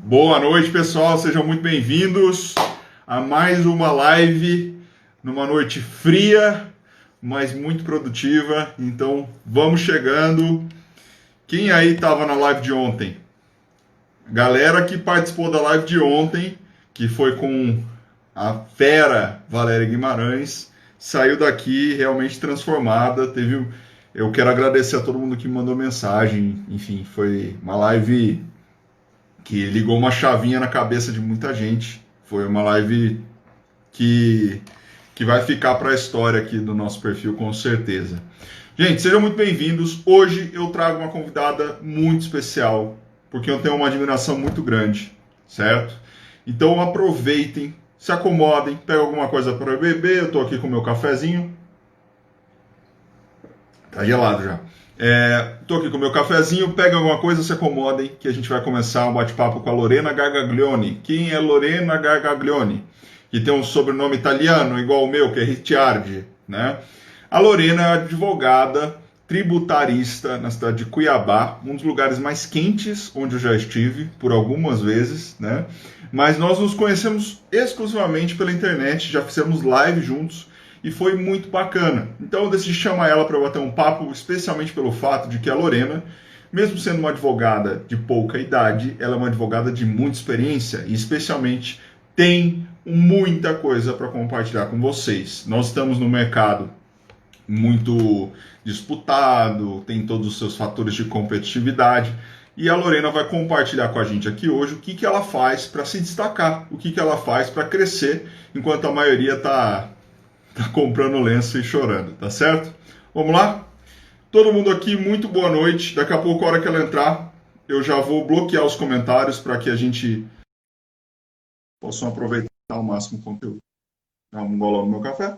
Boa noite, pessoal. Sejam muito bem-vindos a mais uma live numa noite fria, mas muito produtiva. Então, vamos chegando. Quem aí estava na live de ontem? Galera que participou da live de ontem, que foi com a fera Valéria Guimarães, saiu daqui realmente transformada. Eu quero agradecer a todo mundo que mandou mensagem. Enfim, foi uma live que ligou uma chavinha na cabeça de muita gente. Foi uma live que, que vai ficar para a história aqui do nosso perfil, com certeza. Gente, sejam muito bem-vindos. Hoje eu trago uma convidada muito especial, porque eu tenho uma admiração muito grande, certo? Então aproveitem, se acomodem, peguem alguma coisa para beber. Eu estou aqui com o meu cafezinho. Tá gelado já. Tô aqui com o meu cafezinho, pega alguma coisa, se acomodem, que a gente vai começar um bate-papo com a Lorena Gargaglione. Quem é Lorena Gargaglione? Que tem um sobrenome italiano, igual o meu, que é Ricciardi, né? A Lorena é advogada tributarista na cidade de Cuiabá, um dos lugares mais quentes onde eu já estive, por algumas vezes, né? Mas nós nos conhecemos exclusivamente pela internet, já fizemos live juntos, e foi muito bacana. Então eu decidi chamar ela para bater um papo, especialmente pelo fato de que a Lorena, mesmo sendo uma advogada de pouca idade, ela é uma advogada de muita experiência e especialmente tem muita coisa para compartilhar com vocês. Nós estamos no mercado muito disputado, tem todos os seus fatores de competitividade, e a Lorena vai compartilhar com a gente aqui hoje o que ela faz para se destacar, o que ela faz para crescer, enquanto a maioria está comprando lenço e chorando, tá certo? Vamos lá? Todo mundo aqui, muito boa noite. Daqui a pouco, a hora que ela entrar, eu já vou bloquear os comentários para que a gente possa aproveitar ao máximo o conteúdo. Dá um golão no meu café.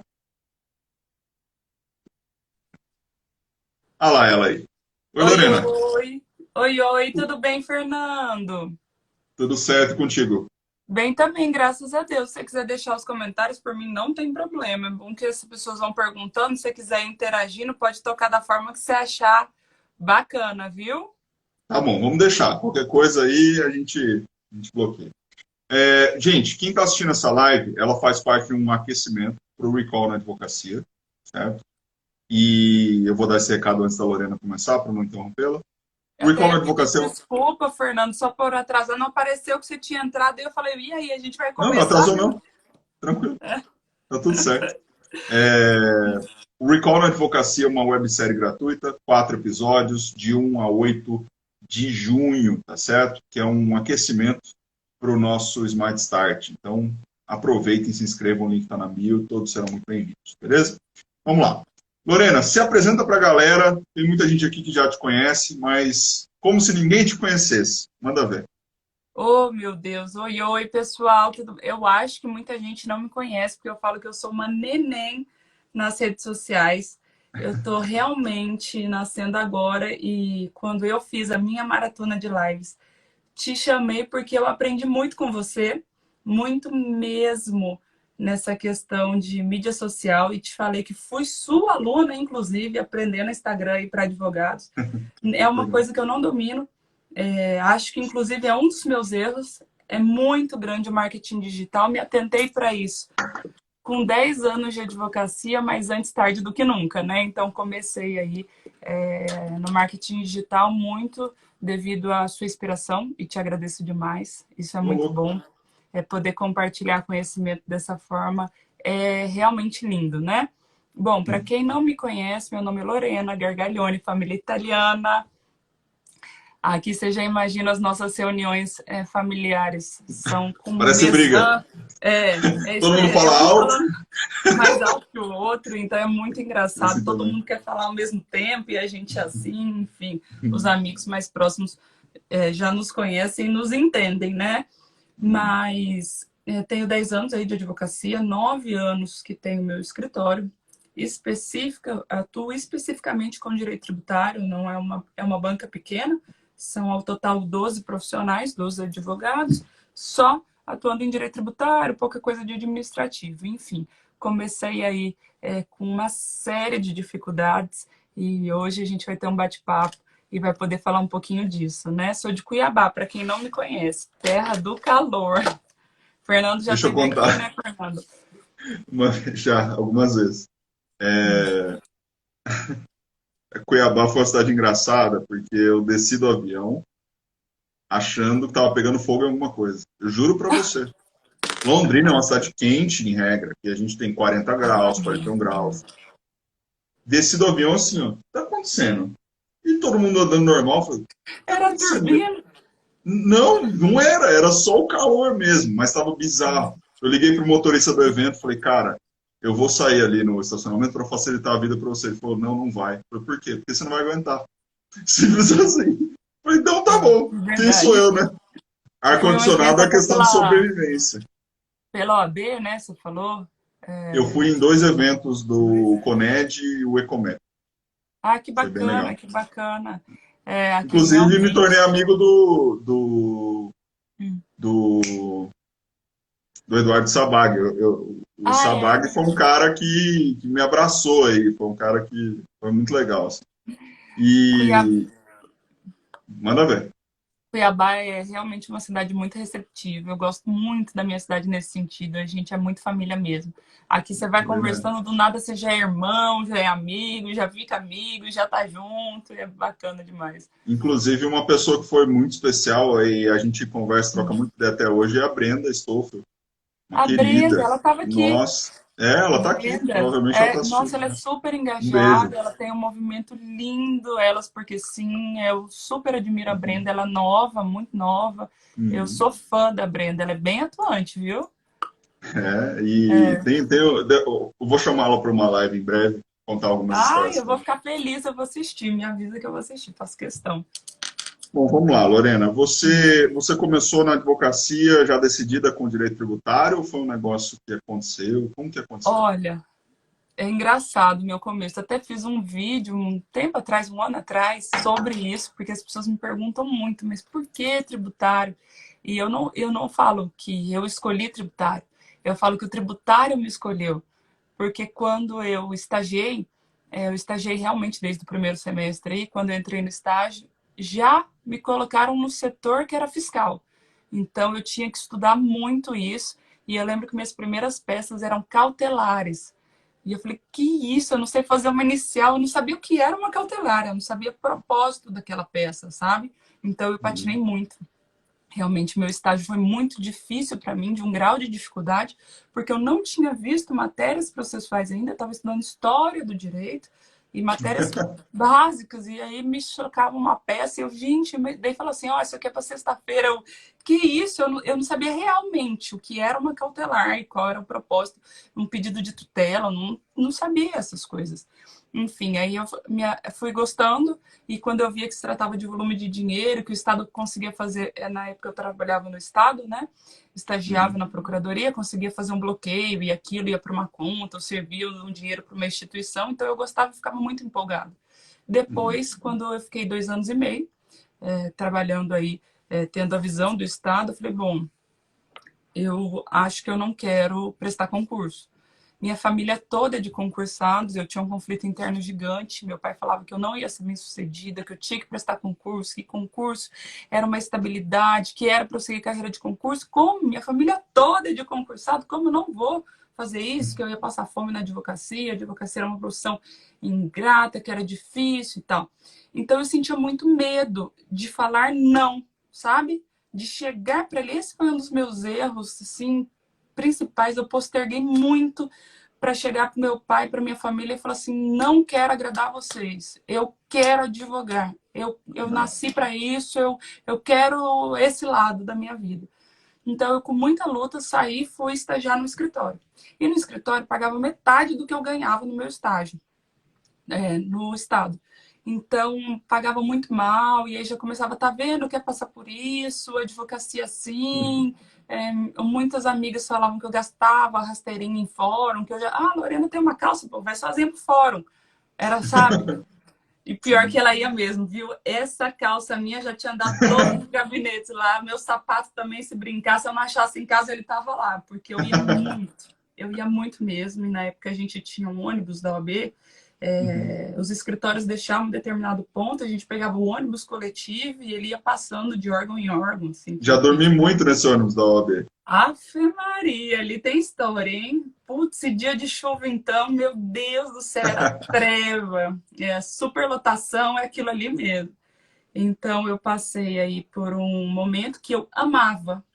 Ah lá, ela aí. Oi, Oi, Lorena. oi. Oi, tudo bem, Fernando? Tudo certo contigo? Bem também, graças a Deus. Se você quiser deixar os comentários, por mim não tem problema. É bom que as pessoas vão perguntando. Se você quiser interagindo, pode tocar da forma que você achar bacana, viu? Tá bom, vamos deixar. Qualquer coisa aí a gente bloqueia. Gente, quem está assistindo essa live, ela faz parte de um aquecimento para o Recall na Advocacia, certo? E eu vou dar esse recado antes da Lorena começar, para não interrompê-la. Eu Recall até na ia pedir Advocacia. desculpa, Fernando, só por atrasar. Não apareceu que você tinha entrado. E eu falei, e aí, a gente vai Não, não começar, atrasou né? não. Tranquilo, tá tudo certo. O Recall na Advocacia é uma websérie gratuita, 4 episódios, de 1 a 8 de junho, tá certo? Que é um aquecimento para o nosso Smart Start. Então, aproveitem, se inscrevam, o link está na bio, todos serão muito bem-vindos, beleza? Vamos lá. Lorena, se apresenta para a galera. Tem muita gente aqui que já te conhece, mas como se ninguém te conhecesse. Manda ver. Oh, meu Deus. Oi, pessoal. Eu acho que muita gente não me conhece, porque eu falo que eu sou uma neném nas redes sociais. Eu tô realmente nascendo agora e quando eu fiz a minha maratona de lives, te chamei porque eu aprendi muito com você, muito mesmo nessa questão de mídia social e te falei que fui sua aluna, inclusive, aprendendo Instagram para advogados. É uma Legal. coisa que eu não domino. Acho que, inclusive, é um dos meus erros. É muito grande o marketing digital. Me atentei para isso com 10 anos de advocacia, mas antes tarde do que nunca, né? Então, comecei aí no marketing digital muito devido à sua inspiração e te agradeço demais. Isso é Ô, muito louco. bom. Poder compartilhar conhecimento dessa forma é realmente lindo, né? Bom, para quem não me conhece, meu nome é Lorena Gargaglione, família italiana. Aqui você já imagina as nossas reuniões familiares. São com Parece briga. mesa. É isso Todo mundo aí. É fala um alto. falando mais alto que o outro, então é muito É engraçado. assim Todo também. mundo quer falar ao mesmo tempo e a gente é assim, enfim. Os amigos mais próximos já nos conhecem e nos entendem, né? Mas tenho 10 anos aí de advocacia, 9 anos que tenho meu escritório atuo especificamente com direito tributário, não é uma banca pequena, são ao total 12 profissionais, 12 advogados, só atuando em direito tributário, pouca coisa de administrativo, enfim. Comecei aí com uma série de dificuldades e hoje a gente vai ter um bate-papo e vai poder falar um pouquinho disso, né? Sou de Cuiabá, para quem não me conhece, terra do calor. Fernando já Deixa eu esteve aqui, contar né, Fernando? já algumas vezes. Cuiabá foi uma cidade engraçada, porque eu desci do avião achando que estava pegando fogo em alguma coisa. Eu juro para você. Londrina é uma cidade quente, em regra, que a gente tem 40 graus, 41 graus. Desci do avião assim, ó, o que tá acontecendo? E todo mundo andando normal, eu falei, o que tá Era acontecendo? turbina. Não, não era só o calor mesmo, mas estava bizarro. Eu liguei pro motorista do evento, falei, cara, eu vou sair ali no estacionamento para facilitar a vida para você. Ele falou, não, não vai. Eu falei, por quê? Porque você não vai aguentar. Simples assim. Eu falei, então tá bom. Quem sou Verdade. eu, né? Foi um Ar-condicionado evento é até questão de sobrevivência. pela OAB, né? Você falou. Eu fui em dois eventos do Coned e o Ecomed. Ah, que Foi bem bacana, legal. que bacana. É, aqui Inclusive, me tornei realmente. amigo Hum. do Eduardo Sabag. O Ah, é? Sabag foi um cara que me abraçou aí, foi um cara que foi muito legal. Assim. Cuiabá, E manda ver. Cuiabá é realmente uma cidade muito receptiva. Eu gosto muito da minha cidade nesse sentido. A gente é muito família mesmo. Aqui você vai Verdade. conversando, do nada você já é irmão, já é amigo, já fica amigo, já tá junto. É bacana demais. Inclusive, uma pessoa que foi muito especial e a gente conversa, troca muito ideia até hoje, é a Brenda Stoffel, uma A Brenda, querida. ela estava aqui. Nossa, ela está aqui, Brenda, provavelmente ela está nossa, assistindo. ela é super Um beijo. engajada, ela tem um movimento lindo, elas, porque sim, eu super admiro a Uhum. Brenda, ela é nova, muito nova. Eu Uhum. sou fã da Brenda, ela é bem atuante, viu? E eu vou chamá-la para uma live em breve, contar algumas Ai, histórias eu vou também. ficar feliz, eu vou assistir, me avisa que eu vou assistir, faço questão. Bom, vamos lá, Lorena. Você começou na advocacia já decidida com o direito tributário ou foi um negócio que aconteceu? Como que aconteceu? Olha, é engraçado o meu começo. Até fiz um vídeo um tempo atrás, um ano atrás, sobre isso, porque as pessoas me perguntam muito, mas por que tributário? E eu não falo que eu escolhi tributário. Eu falo que o tributário me escolheu. Porque quando eu estagiei realmente desde o primeiro semestre, e quando eu entrei no estágio, já me colocaram no setor que era fiscal. Então eu tinha que estudar muito isso. E eu lembro que minhas primeiras peças eram cautelares. E eu falei, que isso? Eu não sei fazer uma inicial, eu não sabia o que era uma cautelar, eu não sabia o propósito daquela peça, sabe? Então eu patinei Uhum. muito. Realmente, meu estágio foi muito difícil para mim, de um grau de dificuldade, porque eu não tinha visto matérias processuais ainda, eu estava estudando história do direito e matérias básicas, e aí me chocava uma peça, e eu, gente, daí falou assim, ó, isso aqui é para sexta-feira, que isso? Eu não sabia realmente o que era uma cautelar e qual era o propósito, um pedido de tutela, não sabia essas coisas. Enfim, aí eu fui gostando, e quando eu via que se tratava de volume de dinheiro, que o Estado conseguia fazer, na época eu trabalhava no Estado, né? Estagiava Uhum. na Procuradoria, conseguia fazer um bloqueio e aquilo ia para uma conta, ou servia um dinheiro para uma instituição, então eu gostava e ficava muito empolgado. Uhum. Depois, quando eu fiquei 2 anos e meio trabalhando aí, tendo a visão do Estado, eu falei, bom, eu acho que eu não quero prestar concurso. Minha família toda é de concursados, eu tinha um conflito interno gigante. Meu pai falava que eu não ia ser bem-sucedida, que eu tinha que prestar concurso, que concurso era uma estabilidade, que era para eu seguir carreira de concurso. Como minha família toda é de concursado, como eu não vou fazer isso? Que eu ia passar fome na advocacia, a advocacia era uma profissão ingrata, que era difícil e tal. Então eu sentia muito medo de falar não, sabe? De chegar para ele. Esse foi um dos meus erros, assim, principais. Eu posterguei muito para chegar para meu pai, para minha família e falar assim: não quero agradar vocês, eu quero advogar, eu Ah, nasci para isso, eu quero esse lado da minha vida. Então, eu com muita luta saí e fui estagiar no escritório. E no escritório pagava metade do que eu ganhava no meu estágio no estado. Então, pagava muito mal, e aí já começava, tá vendo, quer passar por isso, advocacia assim. Muitas amigas falavam que eu gastava rasteirinha em fórum, que eu já, Lorena tem uma calça, pô, vai sozinha pro fórum. Era, sabe? E pior que sim. ela ia mesmo, viu? Essa calça minha já tinha andado todos os gabinetes lá, meu sapato também, se brincar, se eu não achasse em casa, ele tava lá, porque eu ia muito mesmo, e na época a gente tinha um ônibus da OAB, Uhum. Os escritórios deixavam um determinado ponto, a gente pegava o ônibus coletivo e ele ia passando de órgão em órgão, assim, Já dormi muito nesse ônibus da OAB. Ave Maria, ali tem história, hein? Putz, e dia de chuva então, meu Deus do céu, era treva. Superlotação é aquilo ali mesmo. Então eu passei aí por um momento que eu amava.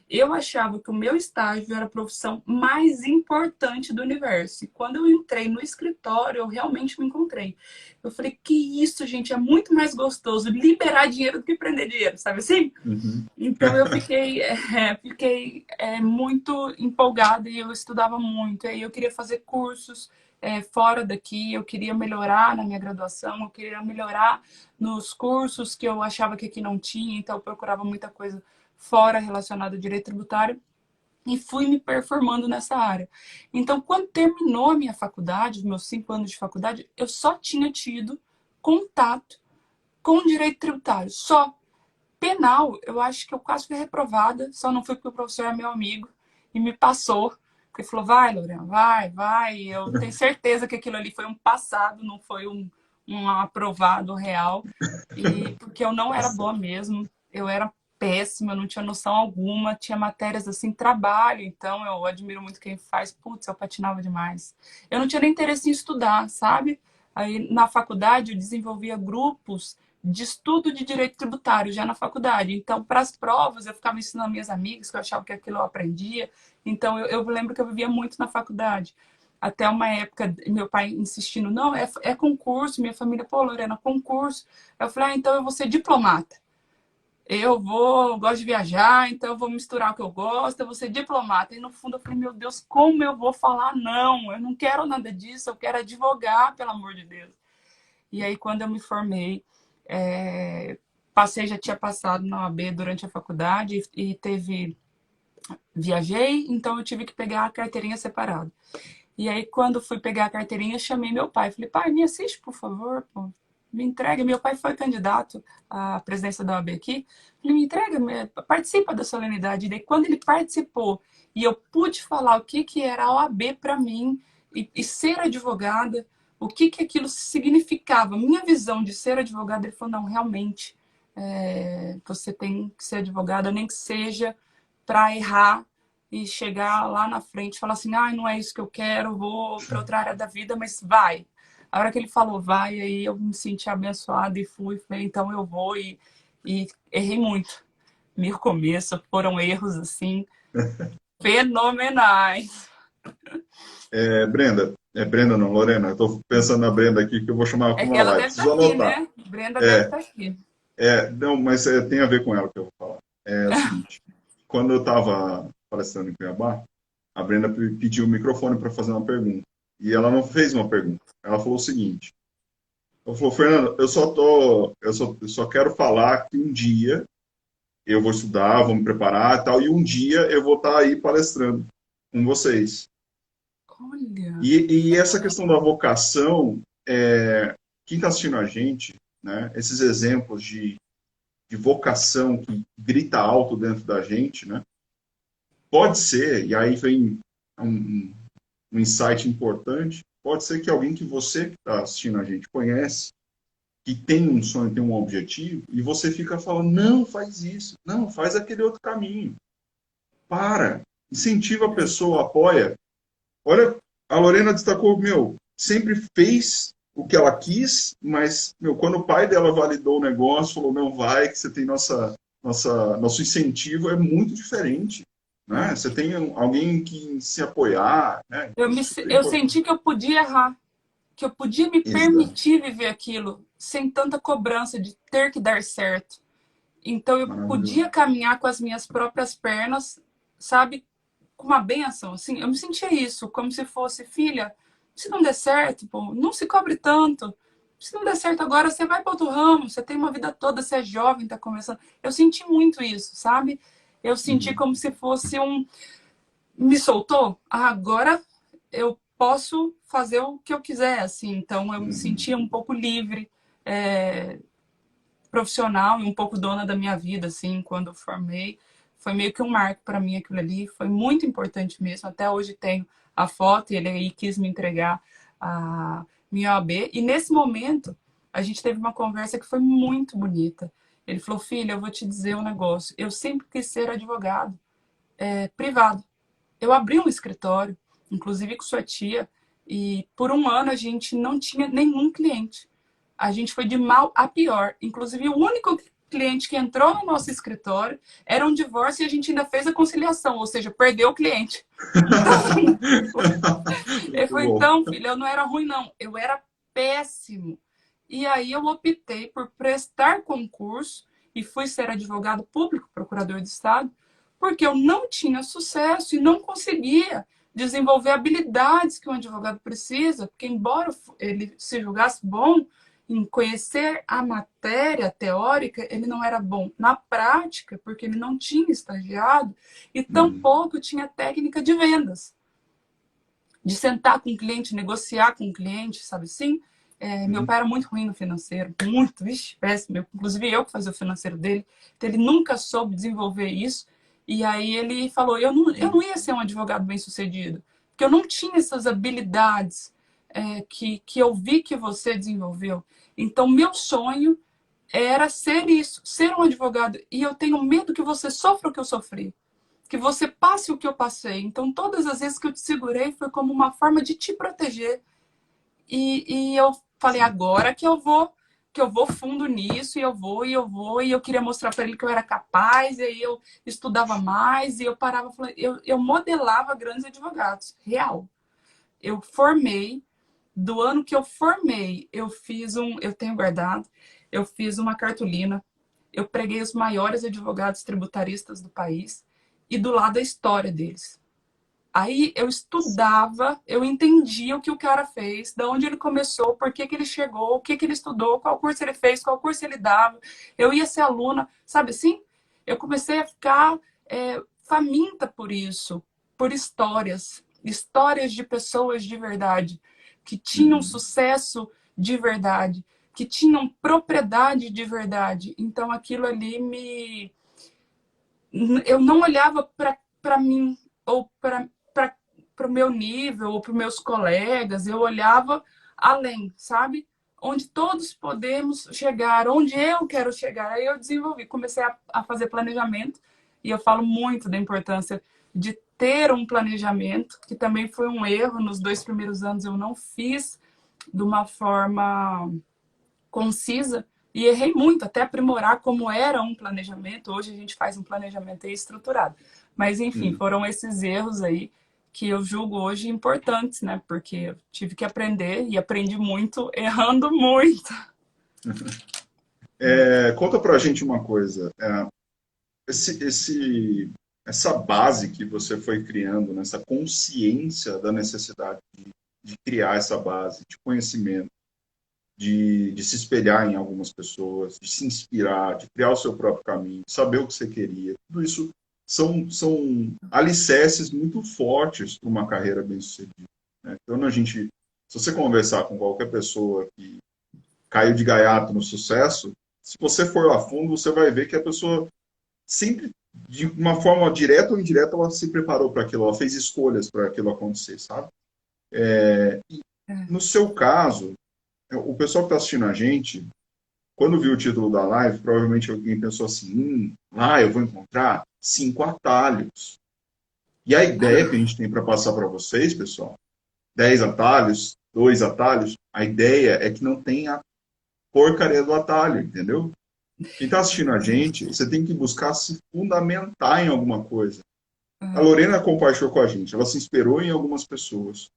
Eu achava que o meu estágio era a profissão mais importante do universo. E quando eu entrei no escritório, eu realmente me encontrei. Eu falei, que isso, gente, é muito mais gostoso liberar dinheiro do que prender dinheiro, sabe assim? Uhum. Então eu fiquei muito empolgada e eu estudava muito. E eu queria fazer cursos fora daqui, eu queria melhorar na minha graduação, eu queria melhorar nos cursos que eu achava que aqui não tinha, então eu procurava muita coisa fora relacionada ao direito tributário e fui me performando nessa área. Então, quando terminou a minha faculdade, os meus 5 anos de faculdade, eu só tinha tido contato com direito tributário, só. Penal, eu acho que eu quase fui reprovada, só não fui porque o professor é meu amigo e me passou. Porque falou, vai, Lorena, vai, vai. Eu tenho certeza que aquilo ali foi um passado, não foi um aprovado real. E porque eu não era Nossa. boa mesmo, eu era péssima, eu não tinha noção alguma, tinha matérias assim, trabalho, então eu admiro muito quem faz. Putz, eu patinava demais. Eu não tinha nem interesse em estudar, sabe? Aí na faculdade eu desenvolvia grupos de estudo de direito tributário já na faculdade. Então, para as provas, eu ficava ensinando minhas amigas, que eu achava que aquilo eu aprendia. Então, eu lembro que eu vivia muito na faculdade. Até uma época, meu pai insistindo, não, é concurso, minha família, pô, Lorena, concurso. Eu falei, então eu vou ser diplomata. Eu gosto de viajar, então eu vou misturar o que eu gosto, eu vou ser diplomata. E no fundo eu falei, meu Deus, como eu vou falar não? Eu não quero nada disso, eu quero advogar, pelo amor de Deus. E aí, quando eu me formei, já tinha passado na OAB durante a faculdade e viajei, então eu tive que pegar a carteirinha separada. E aí, quando fui pegar a carteirinha, chamei meu pai. Falei, pai, me assiste, por favor, pô. Me entrega. Meu pai foi candidato à presidência da OAB aqui. Falei, me entrega, participa da solenidade. E daí, quando ele participou e eu pude falar o que era a OAB para mim e ser advogada, o que aquilo significava, minha visão de ser advogada, ele falou, não, realmente, você tem que ser advogada, nem que seja para errar e chegar lá na frente e falar assim, ah, não é isso que eu quero, vou para outra área da vida, mas vai. A hora que ele falou vai, aí eu me senti abençoada e falei, então eu vou e errei muito. Meu começo foram erros assim fenomenais. Brenda não, Lorena. Eu tô pensando na Brenda aqui que eu vou chamar ela É para que uma ela live. deve estar Preciso aqui, anotar. né? Brenda deve É, estar aqui. não, mas tem a ver com ela que eu vou falar. É o seguinte, quando eu estava palestrando em Cuiabá, a Brenda pediu o microfone para fazer uma pergunta. E ela não fez uma pergunta. Ela falou o seguinte: ela falou, Fernando, eu só quero falar que um dia eu vou estudar, vou me preparar e tal, e um dia eu vou estar aí palestrando com vocês. Olha, E essa questão da vocação, quem está assistindo a gente, né, esses exemplos de vocação que grita alto dentro da gente, né, pode ser, e aí vem um insight importante, pode ser que alguém que você que está assistindo a gente conhece, que tem um sonho, tem um objetivo, e você fica falando, não, faz isso, não, faz aquele outro caminho. Para, incentiva a pessoa, apoia. Olha, a Lorena destacou, sempre fez o que ela quis, mas, quando o pai dela validou o negócio, falou, não, vai, que você tem nosso incentivo, é muito diferente. Né? Você tem alguém que se apoiar, né? eu, me, Isso é super eu importante. senti que eu podia errar, que eu podia me Exato. permitir viver aquilo sem tanta cobrança de ter que dar certo. Então eu Maravilhoso. podia caminhar com as minhas próprias pernas, sabe? Com uma benção, assim. Eu me sentia isso, como se fosse, filha, se não der certo, pô, não se cobre tanto. Se não der certo agora, você vai para outro ramo, você tem uma vida toda, você é jovem, tá começando. Eu senti muito isso, sabe? Eu senti Uhum. como se fosse me soltou, agora eu posso fazer o que eu quiser, assim. Então eu me Uhum. sentia um pouco livre, é, profissional e um pouco dona da minha vida, assim, quando eu formei. Foi meio que um marco para mim aquilo ali, foi muito importante mesmo. Até hoje tenho a foto e ele aí quis me entregar a minha OAB, e nesse momento a gente teve uma conversa que foi muito bonita. Ele falou, filha, eu vou te dizer um negócio, eu sempre quis ser advogado privado. Eu abri um escritório, inclusive com sua tia, e por um ano a gente não tinha nenhum cliente. A gente foi de mal a pior. Inclusive, o único cliente que entrou no nosso escritório era um divórcio e a gente ainda fez a conciliação, ou seja, perdeu o cliente. Então, assim, ele Muito falou, bom. então, filha, eu não era ruim, não. Eu era péssimo. E aí eu optei por prestar concurso e fui ser advogado público, procurador de Estado, porque eu não tinha sucesso e não conseguia desenvolver habilidades que um advogado precisa, porque embora ele se julgasse bom em conhecer a matéria teórica, ele não era bom na prática, porque ele não tinha estagiado e tampouco tinha técnica de vendas, de sentar com o cliente, negociar com o cliente, sabe assim? Meu pai era muito ruim no financeiro, muito, vixe, péssimo. Inclusive eu que fazia o financeiro dele, então ele nunca soube desenvolver isso. E aí ele falou, eu não ia ser um advogado bem-sucedido, porque eu não tinha essas habilidades que eu vi que você desenvolveu. Então, meu sonho era ser isso, ser um advogado. E eu tenho medo que você sofra o que eu sofri, que você passe o que eu passei. Então, todas as vezes que eu te segurei foi como uma forma de te proteger. E eu falei, agora que eu vou fundo nisso, e eu queria mostrar para ele que eu era capaz, e aí eu estudava mais, e eu parava, eu modelava grandes advogados, real. Eu formei, do ano que eu formei, eu tenho guardado, eu fiz uma cartolina, eu preguei os maiores advogados tributaristas do país, e do lado a história deles. Aí eu estudava, eu entendia o que o cara fez, de onde ele começou, por que ele chegou, o que ele estudou, qual curso ele fez, qual curso ele dava. Eu ia ser aluna, sabe assim? Eu comecei a ficar faminta por isso, por histórias, histórias de pessoas de verdade, que tinham sucesso de verdade, que tinham propriedade de verdade. Então aquilo ali eu não olhava para mim ou para o meu nível ou para os meus colegas, eu olhava além, sabe? Onde todos podemos chegar, onde eu quero chegar. Aí eu desenvolvi, comecei a fazer planejamento, e eu falo muito da importância de ter um planejamento, que também foi um erro. Nos 2 primeiros anos eu não fiz de uma forma concisa, e errei muito, até aprimorar como era um planejamento. Hoje a gente faz um planejamento aí estruturado. Mas, enfim, Hum. foram esses erros aí que eu julgo hoje importantes, né? Porque eu tive que aprender e aprendi muito, errando muito. Conta pra gente uma coisa. Essa base que você foi criando, nessa consciência da necessidade de criar essa base de conhecimento, de se espelhar em algumas pessoas, de se inspirar, de criar o seu próprio caminho, saber o que você queria. Tudo isso são alicerces muito fortes para uma carreira bem-sucedida, né? Então, se você conversar com qualquer pessoa que caiu de gaiato no sucesso, se você for a fundo, você vai ver que a pessoa sempre, de uma forma direta ou indireta, ela se preparou para aquilo, ela fez escolhas para aquilo acontecer, sabe? No seu caso, o pessoal que está assistindo a gente, quando viu o título da live, provavelmente alguém pensou assim, lá eu vou encontrar 5 atalhos. E a ideia que a gente tem para passar para vocês, pessoal, 10 atalhos, 2 atalhos, a ideia é que não tenha porcaria do atalho, entendeu? Quem está assistindo a gente, você tem que buscar se fundamentar em alguma coisa. A Lorena compartilhou com a gente, ela se inspirou em algumas pessoas.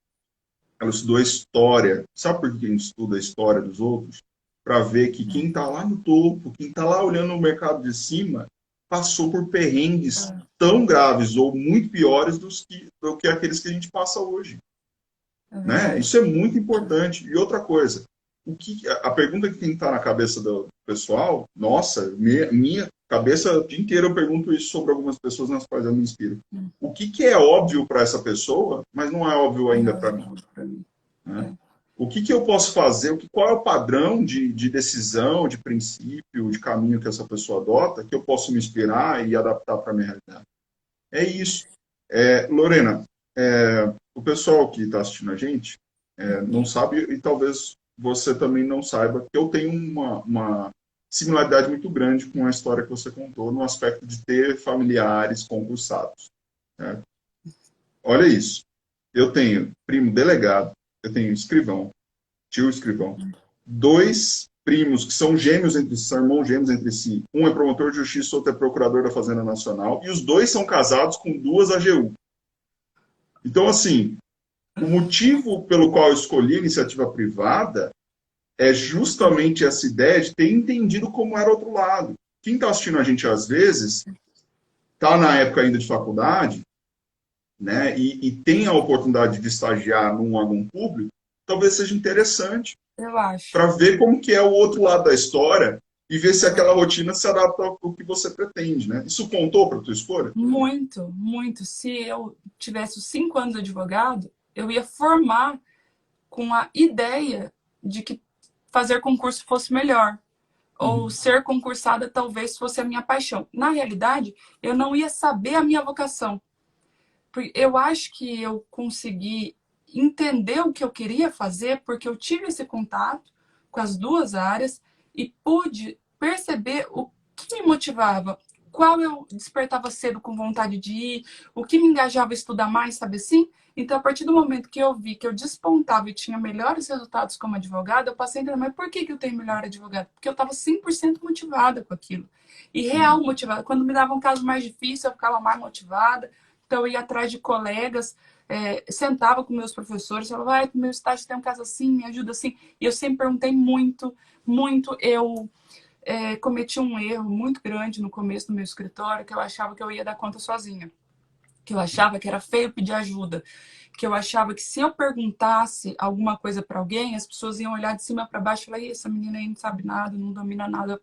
Ela estudou a história. Sabe por que a gente estuda a história dos outros? Para ver que quem está lá no topo, quem está lá olhando o mercado de cima, passou por perrengues tão graves ou muito piores do que aqueles que a gente passa hoje. Né? Isso é muito importante. E outra coisa, a pergunta que tem que estar na cabeça do pessoal, nossa, minha cabeça o dia inteiro eu pergunto isso sobre algumas pessoas nas quais eu me inspiro. O que é óbvio para essa pessoa, mas não é óbvio ainda para mim? Né? O que eu posso fazer? Qual é o padrão de decisão, de princípio, de caminho que essa pessoa adota, que eu posso me inspirar e adaptar para a minha realidade? É isso. Lorena, o pessoal que está assistindo a gente, não sabe, e talvez você também não saiba, que eu tenho uma similaridade muito grande com a história que você contou, no aspecto de ter familiares concursados. Né? Olha isso. Eu tenho primo delegado, eu tenho escrivão, tio escrivão, dois primos que são gêmeos entre si, são irmãos gêmeos entre si. Um é promotor de justiça, outro é procurador da Fazenda Nacional, e os dois são casados com duas AGU. Então, assim, o motivo pelo qual eu escolhi a iniciativa privada é justamente essa ideia de ter entendido como era o outro lado. Quem está assistindo a gente, às vezes, está na época ainda de faculdade, né, e tem a oportunidade de estagiar num órgão público, talvez seja interessante Eu acho. para ver como que é o outro lado da história e ver se aquela rotina se adapta ao que você pretende. Né? Isso contou para a tua escolha? Muito, muito. Se eu tivesse os 5 anos de advogado, eu ia formar com a ideia de que fazer concurso fosse melhor. Ou ser concursada talvez fosse a minha paixão. Na realidade, eu não ia saber a minha vocação. Eu acho que eu consegui entender o que eu queria fazer porque eu tive esse contato com as duas áreas e pude perceber o que me motivava, qual eu despertava cedo com vontade de ir, o que me engajava a estudar mais, sabe assim? Então, a partir do momento que eu vi que eu despontava e tinha melhores resultados como advogada, eu passei a entender, mas por que eu tenho melhor advogado? Porque eu estava 100% motivada com aquilo. E real motivada. Quando me dava um caso mais difícil, eu ficava mais motivada. Então, eu ia atrás de colegas, sentava com meus professores, falava, vai, meu estágio tem um caso assim, me ajuda assim. E eu sempre perguntei muito, muito. Eu cometi um erro muito grande no começo do meu escritório, que eu achava que eu ia dar conta sozinha. Que eu achava que era feio pedir ajuda. Que eu achava que se eu perguntasse alguma coisa para alguém, as pessoas iam olhar de cima para baixo e falar, essa menina aí não sabe nada, não domina nada,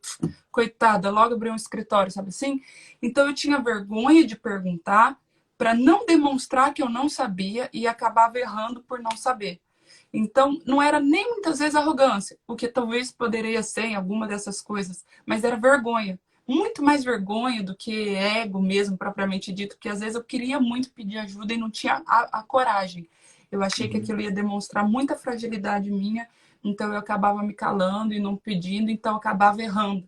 coitada, logo abriu um escritório, sabe assim? Então eu tinha vergonha de perguntar para não demonstrar que eu não sabia e acabava errando por não saber. Então, não era nem muitas vezes arrogância, o que talvez poderia ser em alguma dessas coisas, mas era vergonha. Muito mais vergonha do que ego mesmo, propriamente dito, porque às vezes eu queria muito pedir ajuda e não tinha a coragem. Eu achei que aquilo ia demonstrar muita fragilidade minha, então eu acabava me calando e não pedindo, então eu acabava errando.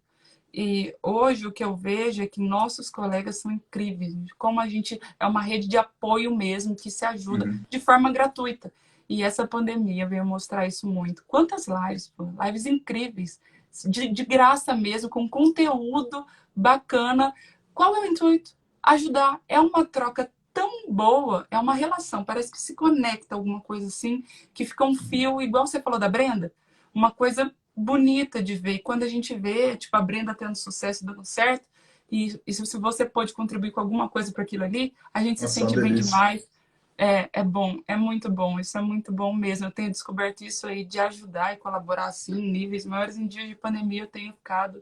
E hoje o que eu vejo é que nossos colegas são incríveis, como a gente é uma rede de apoio mesmo, que se ajuda de forma gratuita. E essa pandemia veio mostrar isso muito. Quantas lives, pô? Lives incríveis, de graça mesmo, com conteúdo bacana. Qual é o intuito? Ajudar. É uma troca tão boa, é uma relação, parece que se conecta alguma coisa assim, que fica um fio, igual você falou da Brenda, uma coisa bonita de ver. E quando a gente vê, tipo, a Brenda tendo sucesso, dando certo, e se você pode contribuir com alguma coisa para aquilo ali, a gente se Nossa, uma sente bem delícia. demais. É bom, é muito bom, isso é muito bom mesmo. Eu tenho descoberto isso aí de ajudar e colaborar assim em níveis maiores. Em dias de pandemia eu tenho ficado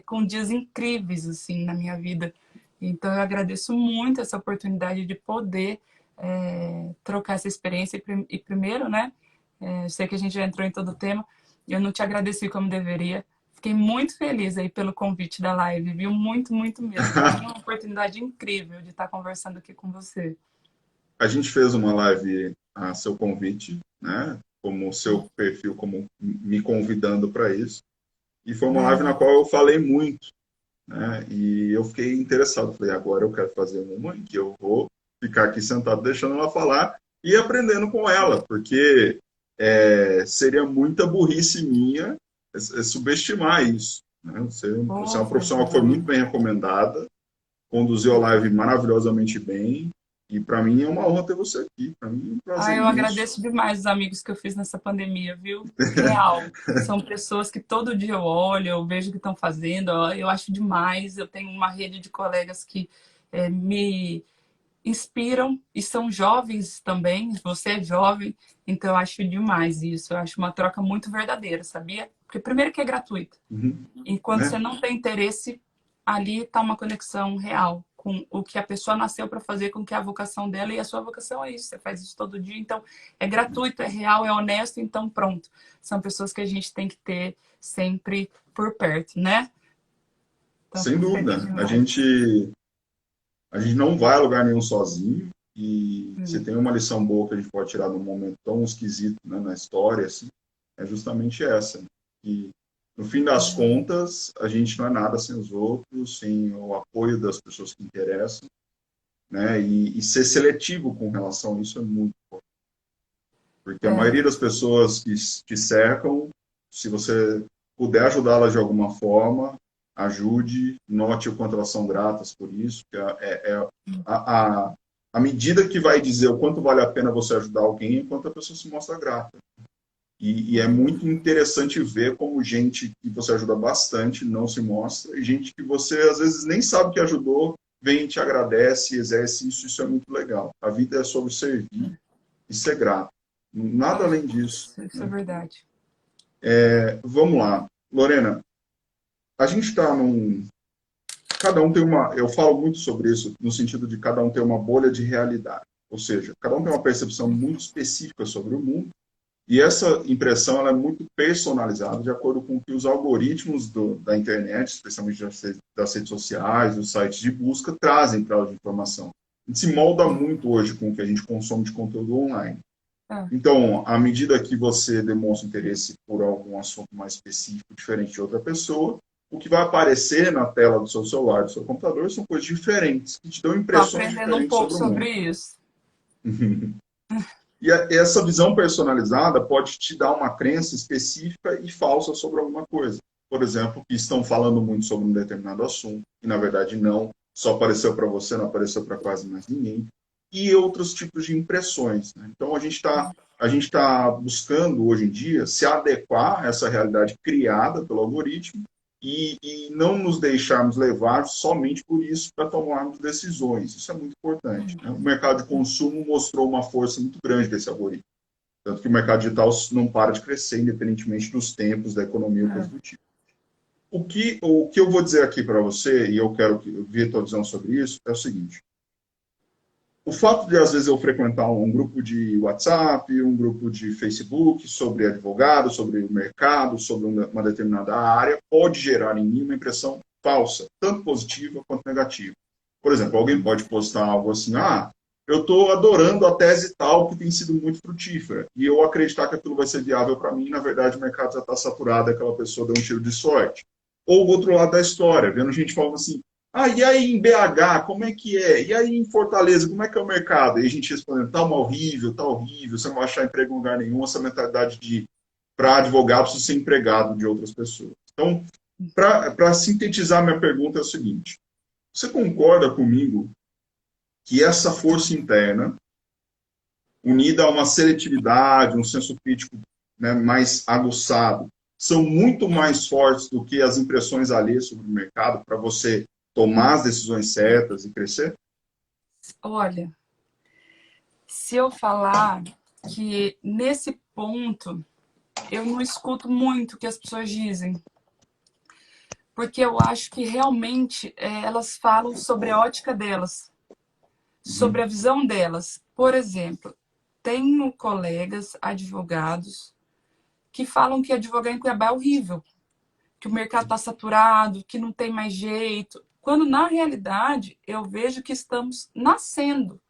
com dias incríveis assim na minha vida. Então eu agradeço muito essa oportunidade de poder trocar essa experiência. E primeiro, né, sei que a gente já entrou em todo o tema, eu não te agradeci como deveria. Fiquei muito feliz aí pelo convite da live, viu? Muito, muito mesmo. Para mim é uma oportunidade incrível de estar conversando aqui com você. A gente fez uma live a seu convite, né? Como o seu perfil, como me convidando para isso. E foi uma live na qual eu falei muito, né? E eu fiquei interessado. Falei, agora eu quero fazer uma em que eu vou ficar aqui sentado deixando ela falar e aprendendo com ela, porque seria muita burrice minha subestimar isso. Né? Você é Com uma profissional que foi certeza. muito bem recomendada, conduziu a live maravilhosamente bem, e para mim é uma honra ter você aqui. Para mim é um prazer Eu imenso. agradeço demais os amigos que eu fiz nessa pandemia, viu? Real. São pessoas que todo dia eu olho, eu vejo o que estão fazendo, eu acho demais. Eu tenho uma rede de colegas que me inspiram e são jovens também. Você é jovem, então eu acho demais isso. Eu acho uma troca muito verdadeira, sabia? Porque primeiro que é gratuito. E quando você Né? não tem interesse, ali está uma conexão real com o que a pessoa nasceu para fazer, com que é a vocação dela, e a sua vocação é isso, você faz isso todo dia, então é gratuito, é real, é honesto, então pronto. São pessoas que a gente tem que ter sempre por perto, né? Então Sem fico feliz dúvida. demais. A gente não vai a lugar nenhum sozinho, e se tem uma lição boa que a gente pode tirar num momento tão esquisito, né, na história, assim, é justamente essa, né? E no fim das contas, a gente não é nada sem os outros, sem o apoio das pessoas que interessam, né? E ser seletivo com relação a isso é muito importante. Porque a maioria das pessoas que te cercam, se você puder ajudá-las de alguma forma, ajude, note o quanto elas são gratas por isso, que a medida que vai dizer o quanto vale a pena você ajudar alguém é quanto a pessoa se mostra grata. E é muito interessante ver como gente que você ajuda bastante não se mostra, e gente que você às vezes nem sabe que ajudou, vem, te agradece, exerce isso, isso é muito legal. A vida é sobre servir e ser grato. Nada além disso. Isso é verdade. Vamos lá. Lorena, a gente está num... Cada um tem uma... Eu falo muito sobre isso no sentido de cada um ter uma bolha de realidade. Ou seja, cada um tem uma percepção muito específica sobre o mundo. E essa impressão ela é muito personalizada de acordo com o que os algoritmos da internet, especialmente das redes sociais, dos sites de busca, trazem para a informação. A gente se molda muito hoje com o que a gente consome de conteúdo online. Então, à medida que você demonstra interesse por algum assunto mais específico, diferente de outra pessoa, o que vai aparecer na tela do seu celular, do seu computador, são coisas diferentes, que te dão impressões Aprendendo um diferentes pouco sobre o mundo. sobre isso. E essa visão personalizada pode te dar uma crença específica e falsa sobre alguma coisa. Por exemplo, que estão falando muito sobre um determinado assunto, e na verdade não, só apareceu para você, não apareceu para quase mais ninguém. E outros tipos de impressões, né? Então, a gente tá buscando, hoje em dia, se adequar a essa realidade criada pelo algoritmo e não nos deixarmos levar somente por isso para tomarmos decisões. Isso é muito importante, né? O mercado de consumo mostrou uma força muito grande desse algoritmo. Tanto que o mercado digital não para de crescer, independentemente dos tempos, da economia ou coisa do tipo. O que eu vou dizer aqui para você, e eu quero ver a tua visão sobre isso, é o seguinte. O fato de, às vezes, eu frequentar um grupo de WhatsApp, um grupo de Facebook sobre advogado, sobre o mercado, sobre uma determinada área, pode gerar em mim uma impressão falsa, tanto positiva quanto negativa. Por exemplo, alguém pode postar algo assim, eu estou adorando a tese tal que tem sido muito frutífera, e eu acreditar que aquilo vai ser viável para mim, na verdade o mercado já está saturado, aquela pessoa deu um tiro de sorte. Ou o outro lado da história, vendo gente falando assim, e aí em BH, como é que é? E aí em Fortaleza, como é que é o mercado? E a gente respondendo, tá horrível, você não vai achar emprego em lugar nenhum, essa mentalidade de, para advogado, preciso ser empregado de outras pessoas. Então, para sintetizar minha pergunta é o seguinte, você concorda comigo que essa força interna, unida a uma seletividade, um senso crítico, né, mais aguçado, são muito mais fortes do que as impressões alheias sobre o mercado para você tomar as decisões certas e crescer? Olha, se eu falar que nesse ponto eu não escuto muito o que as pessoas dizem, porque eu acho que realmente elas falam sobre a ótica delas, sobre a visão delas. Por exemplo, tenho colegas advogados que falam que advogar em Cuiabá é horrível, que o mercado está saturado, que não tem mais jeito, quando na realidade eu vejo que estamos nascendo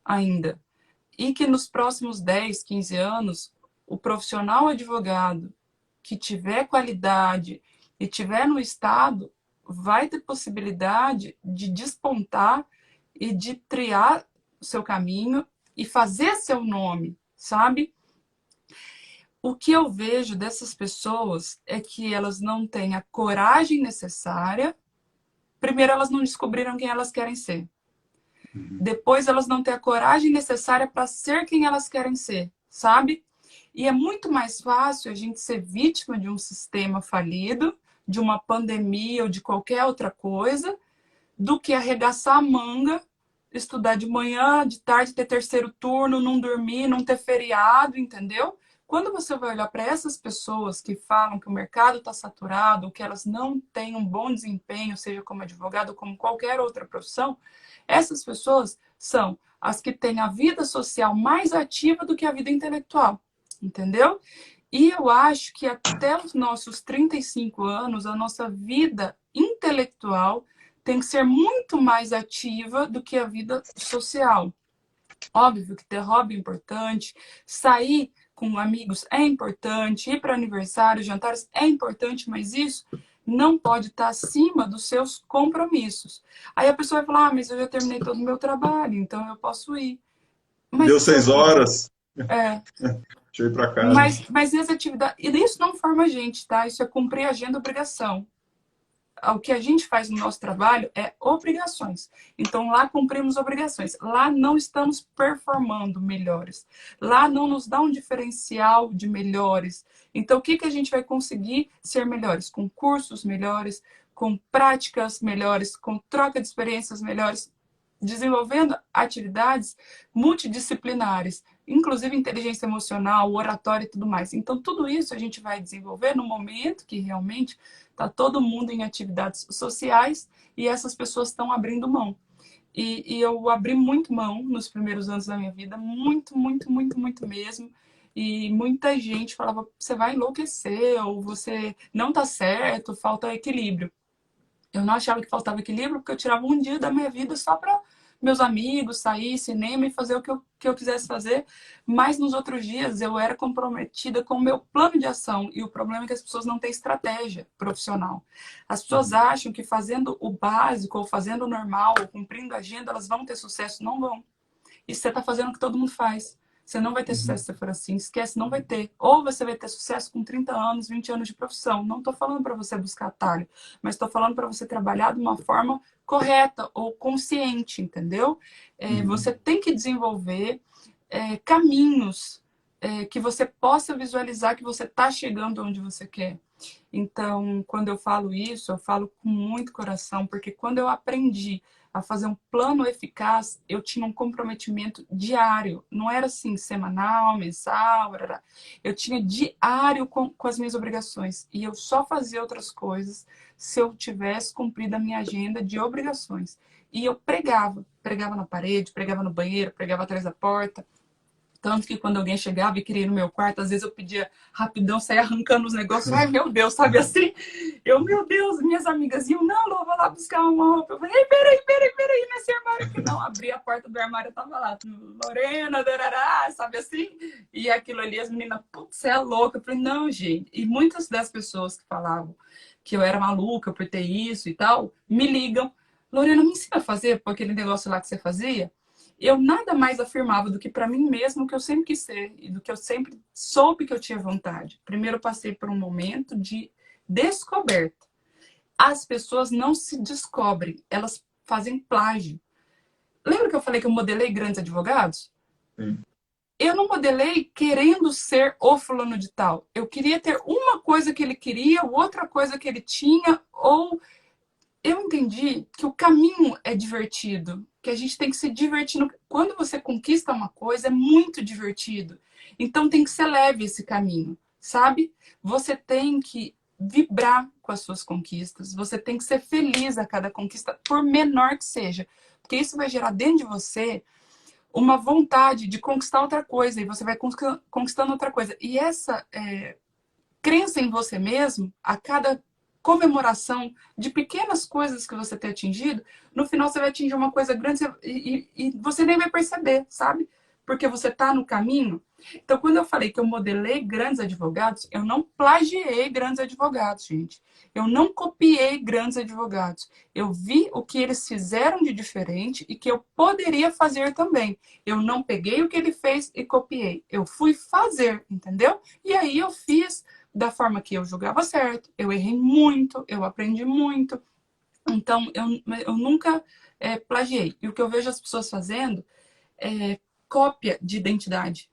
ainda e que nos próximos 10, 15 anos o profissional advogado que tiver qualidade e tiver no estado vai ter possibilidade de despontar e de triar o seu caminho e fazer seu nome, sabe? O que eu vejo dessas pessoas é que elas não têm a coragem necessária. Primeiro, elas não descobriram quem elas querem ser. Depois, elas não têm a coragem necessária para ser quem elas querem ser, sabe? E é muito mais fácil a gente ser vítima de um sistema falido, de uma pandemia ou de qualquer outra coisa, do que arregaçar a manga, estudar de manhã, de tarde ter terceiro turno, não dormir, não ter feriado, entendeu? Quando você vai olhar para essas pessoas que falam que o mercado está saturado, que elas não têm um bom desempenho, seja como advogado ou como qualquer outra profissão, essas pessoas são as que têm a vida social mais ativa do que a vida intelectual, entendeu? E eu acho que até os nossos 35 anos, a nossa vida intelectual tem que ser muito mais ativa do que a vida social. Óbvio que ter hobby é importante, sair com amigos é importante, ir para aniversários, jantares é importante, mas isso não pode estar acima dos seus compromissos. Aí a pessoa vai falar, mas eu já terminei todo o meu trabalho, então eu posso ir. Mas Deu e sua 6 horas, vida? É, deixa eu ir para casa. mas essa atividade, e isso não forma a gente, tá? Isso é cumprir agenda e obrigação. O que a gente faz no nosso trabalho é obrigações. Então, lá cumprimos obrigações. Lá não estamos performando melhores. Lá não nos dá um diferencial de melhores. Então, o que a gente vai conseguir ser melhores? Com cursos melhores, com práticas melhores, com troca de experiências melhores, desenvolvendo atividades multidisciplinares, inclusive inteligência emocional, oratória e tudo mais. Então, tudo isso a gente vai desenvolver no momento que realmente está todo mundo em atividades sociais e essas pessoas estão abrindo mão. E eu abri muito mão nos primeiros anos da minha vida, muito, muito, muito, muito mesmo. E muita gente falava, você vai enlouquecer, ou você não está certo, falta equilíbrio. Eu não achava que faltava equilíbrio, porque eu tirava um dia da minha vida só para meus amigos, sair, cinema e fazer o que eu quisesse fazer. Mas nos outros dias eu era comprometida com o meu plano de ação. E o problema é que as pessoas não têm estratégia profissional. As pessoas acham que fazendo o básico, ou fazendo o normal, ou cumprindo a agenda, elas vão ter sucesso. Não vão. E você está fazendo o que todo mundo faz. Você não vai ter sucesso se você for assim. Esquece, não vai ter. Ou você vai ter sucesso com 30 anos, 20 anos de profissão. Não estou falando para você buscar atalho, mas estou falando para você trabalhar de uma forma correta ou consciente, entendeu? Você tem que desenvolver caminhos que você possa visualizar que você está chegando onde você quer. Então, quando eu falo isso, eu falo com muito coração, porque quando eu aprendi a fazer um plano eficaz, eu tinha um comprometimento diário. Não era assim, semanal, mensal, eu tinha diário com as minhas obrigações. E eu só fazia outras coisas se eu tivesse cumprido a minha agenda de obrigações. E eu pregava. Pregava na parede, pregava no banheiro, pregava atrás da porta. Tanto que quando alguém chegava e queria ir no meu quarto, às vezes eu pedia rapidão, saia arrancando os negócios. Ai, meu Deus, sabe assim? Meu Deus, minhas amigas iam, não, Lô, vou lá buscar uma roupa. Eu falei, peraí, nesse armário aqui não. Abri a porta do armário, tava lá, Lorena, darará, sabe assim? E aquilo ali, as meninas, putz, você é louca. Eu falei, não, gente. E muitas das pessoas que falavam que eu era maluca por ter isso e tal, me ligam. Lorena, me ensina a fazer por aquele negócio lá que você fazia? Eu nada mais afirmava do que para mim mesmo que eu sempre quis ser e do que eu sempre soube que eu tinha vontade. Primeiro eu passei por um momento de descoberta. As pessoas não se descobrem, elas fazem plágio. Lembra que eu falei que eu modelei grandes advogados? Sim. Eu não modelei querendo ser o fulano de tal. Eu queria ter uma coisa que ele queria, outra coisa que ele tinha, ou eu entendi que o caminho é divertido, que a gente tem que se divertir. Quando você conquista uma coisa, é muito divertido. Então tem que ser leve esse caminho, sabe? Você tem que vibrar com as suas conquistas, você tem que ser feliz a cada conquista, por menor que seja. Porque isso vai gerar dentro de você uma vontade de conquistar outra coisa, e você vai conquistando outra coisa. E essa crença em você mesmo, a cada comemoração de pequenas coisas que você tem atingido, no final você vai atingir uma coisa grande e você nem vai perceber, sabe? Porque você está no caminho. Então, quando eu falei que eu modelei grandes advogados, eu não plagiei grandes advogados, gente. Eu não copiei grandes advogados. Eu vi o que eles fizeram de diferente e que eu poderia fazer também. Eu não peguei o que ele fez e copiei. Eu fui fazer, entendeu? E aí eu fiz da forma que eu julgava certo. Eu errei muito, eu aprendi muito. Então, eu nunca plagiei. E o que eu vejo as pessoas fazendo é cópia de identidade.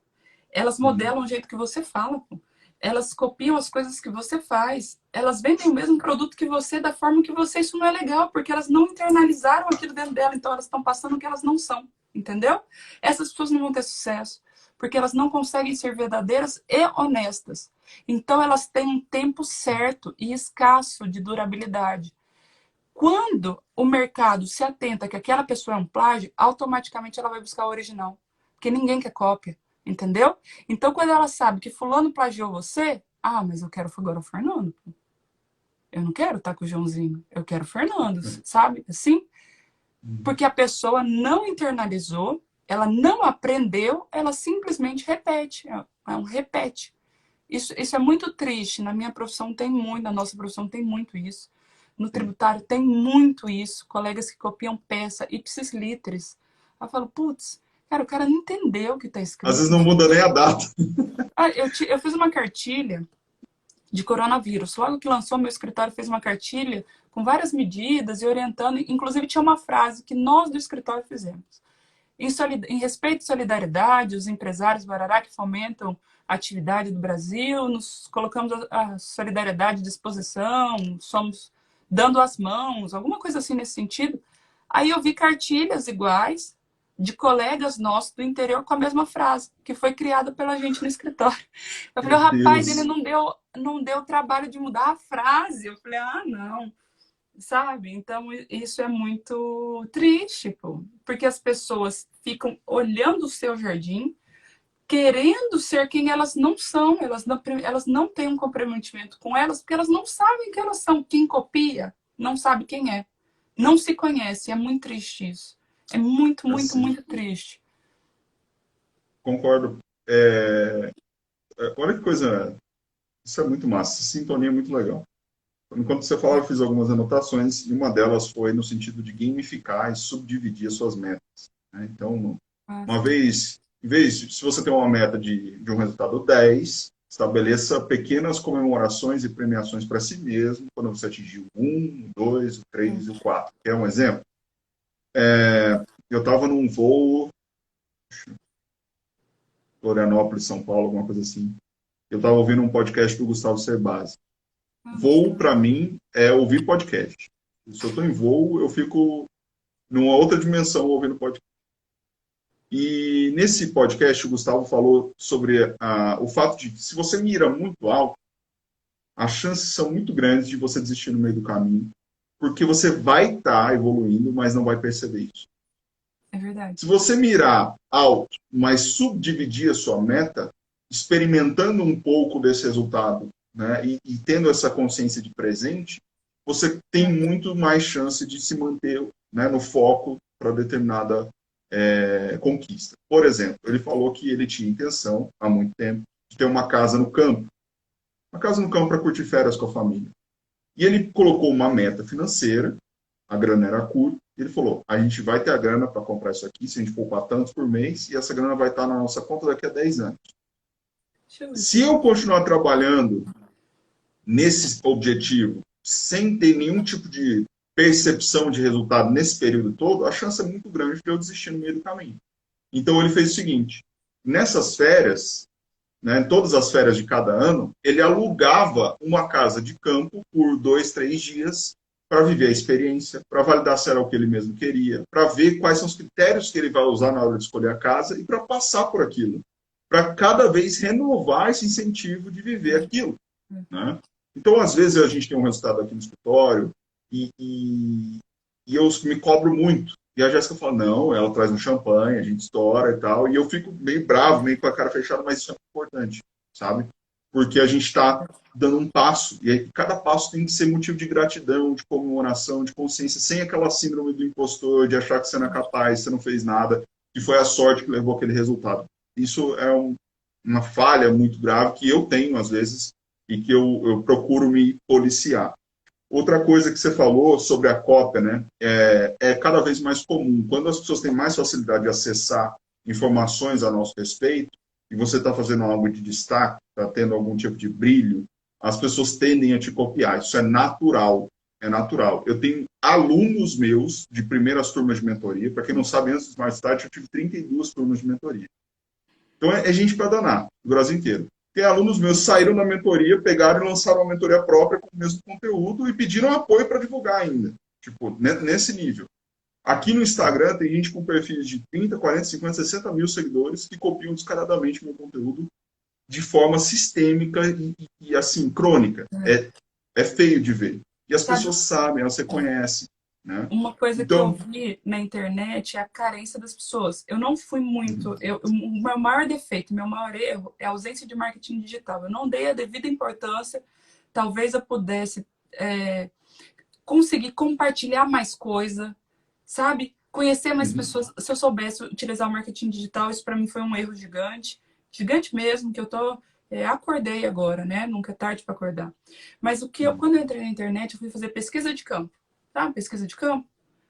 Elas modelam o jeito que você fala, pô. Elas copiam as coisas que você faz. Elas vendem o mesmo produto que você, da forma que você. Isso não é legal, porque elas não internalizaram aquilo dentro dela, então elas estão passando o que elas não são. Entendeu? Essas pessoas não vão ter sucesso, porque elas não conseguem ser verdadeiras e honestas. Então elas têm um tempo certo e escasso de durabilidade. Quando o mercado se atenta que aquela pessoa é um plágio, automaticamente ela vai buscar o original. Porque ninguém quer cópia, entendeu? Então, quando ela sabe que fulano plagiou você, mas eu quero agora o Fernando. Eu não quero estar com o Joãozinho, eu quero o Fernando, sabe? Assim, porque a pessoa não internalizou, ela não aprendeu, ela simplesmente repete. É um repete. Isso é muito triste. Na minha profissão tem muito, na nossa profissão tem muito isso. No tributário tem muito isso. Colegas que copiam peça, ipsis literis. Eu falo, putz, cara, o cara não entendeu o que está Às vezes escrito. não muda nem a data. Eu fiz uma cartilha de coronavírus. Logo que lançou, meu escritório fez uma cartilha com várias medidas e orientando. Inclusive, tinha uma frase que nós do escritório fizemos. Em respeito e solidariedade, os empresários Barará que fomentam a atividade do Brasil, nos colocamos a solidariedade à disposição, somos dando as mãos, alguma coisa assim nesse sentido. Aí eu vi cartilhas iguais de colegas nossos do interior com a mesma frase, que foi criada pela gente no escritório. Eu falei, Meu rapaz, ele Deus. não deu trabalho de mudar a frase. Eu falei, não. Sabe? Então, isso é muito triste, pô, porque as pessoas ficam olhando o seu jardim, querendo ser quem elas não são, elas não têm um comprometimento com elas, porque elas não sabem quem elas são. Quem copia não sabe quem é, não se conhece. É muito triste isso. É muito, muito, Assim, muito triste. concordo. Olha que coisa. Isso é muito massa. Essa sintonia é muito legal. Enquanto você falava, eu fiz algumas anotações e uma delas foi no sentido de gamificar e subdividir as suas metas, né? Então, uma vez, em vez de, se você tem uma meta de um resultado 10, estabeleça pequenas comemorações e premiações para si mesmo quando você atingir o 1, o 2, o 3 e o 4. Quer um exemplo? Eu estava num voo, Florianópolis, São Paulo, alguma coisa assim. Eu estava ouvindo um podcast do Gustavo Cerbasi. Voo, para mim, é ouvir podcast. Se eu estou em voo, eu fico numa outra dimensão ouvindo podcast. E nesse podcast, o Gustavo falou sobre o fato de que se você mira muito alto, as chances são muito grandes de você desistir no meio do caminho, porque você vai estar evoluindo, mas não vai perceber isso. É verdade. Se você mirar alto, mas subdividir a sua meta, experimentando um pouco desse resultado, né, e tendo essa consciência de presente, você tem muito mais chance de se manter, né, no foco para determinada conquista. Por exemplo, ele falou que ele tinha intenção, há muito tempo, de ter uma casa no campo. Uma casa no campo para curtir férias com a família. E ele colocou uma meta financeira, a grana era curta, e ele falou, a gente vai ter a grana para comprar isso aqui, se a gente poupar tantos por mês, e essa grana vai estar na nossa conta daqui a 10 anos. Se eu continuar trabalhando nesse objetivo, sem ter nenhum tipo de percepção de resultado nesse período todo, a chance é muito grande de eu desistir no meio do caminho. Então ele fez o seguinte, nessas férias, né, todas as férias de cada ano, ele alugava uma casa de campo por 2, 3 dias para viver a experiência, para validar se era o que ele mesmo queria, para ver quais são os critérios que ele vai usar na hora de escolher a casa e para passar por aquilo, para cada vez renovar esse incentivo de viver aquilo, né? Então, às vezes, a gente tem um resultado aqui no escritório e eu me cobro muito. E a Jéssica fala, não, ela traz um champanhe, a gente estoura e tal. E eu fico meio bravo, meio com a cara fechada, mas isso é importante, sabe? Porque a gente está dando um passo. E aí, cada passo tem que ser motivo de gratidão, de comemoração, de consciência, sem aquela síndrome do impostor, de achar que você não é capaz, você não fez nada, que foi a sorte que levou aquele resultado. Isso é uma falha muito grave que eu tenho, às vezes, e que eu procuro me policiar. Outra coisa que você falou sobre a cópia, né, é cada vez mais comum. Quando as pessoas têm mais facilidade de acessar informações a nosso respeito, e você está fazendo algo de destaque, está tendo algum tipo de brilho, as pessoas tendem a te copiar. Isso é natural. É natural. Eu tenho alunos meus de primeiras turmas de mentoria. Para quem não sabe, antes do Smart Start, eu tive 32 turmas de mentoria. Então, é gente para danar, do Brasil inteiro. Tem alunos meus que saíram da mentoria, pegaram e lançaram uma mentoria própria com o mesmo conteúdo e pediram apoio para divulgar ainda. Tipo, nesse nível. Aqui no Instagram tem gente com perfis de 30, 40, 50, 60 mil seguidores que copiam descaradamente meu conteúdo de forma sistêmica e assim, crônica. É feio de ver. E as pessoas sabem, elas se conhecem. Né? Uma coisa que eu Então, vi na internet é a carência das pessoas. Eu não fui muito. O meu maior defeito, meu maior erro é a ausência de marketing digital. Eu não dei a devida importância. Talvez eu pudesse conseguir compartilhar mais coisa, sabe? Conhecer mais pessoas. Se eu soubesse utilizar o marketing digital, isso para mim foi um erro gigante. Gigante mesmo, que eu tô... acordei agora, né? Nunca é tarde para acordar. Mas quando eu entrei na internet, eu fui fazer pesquisa de campo. Tá? Pesquisa de campo.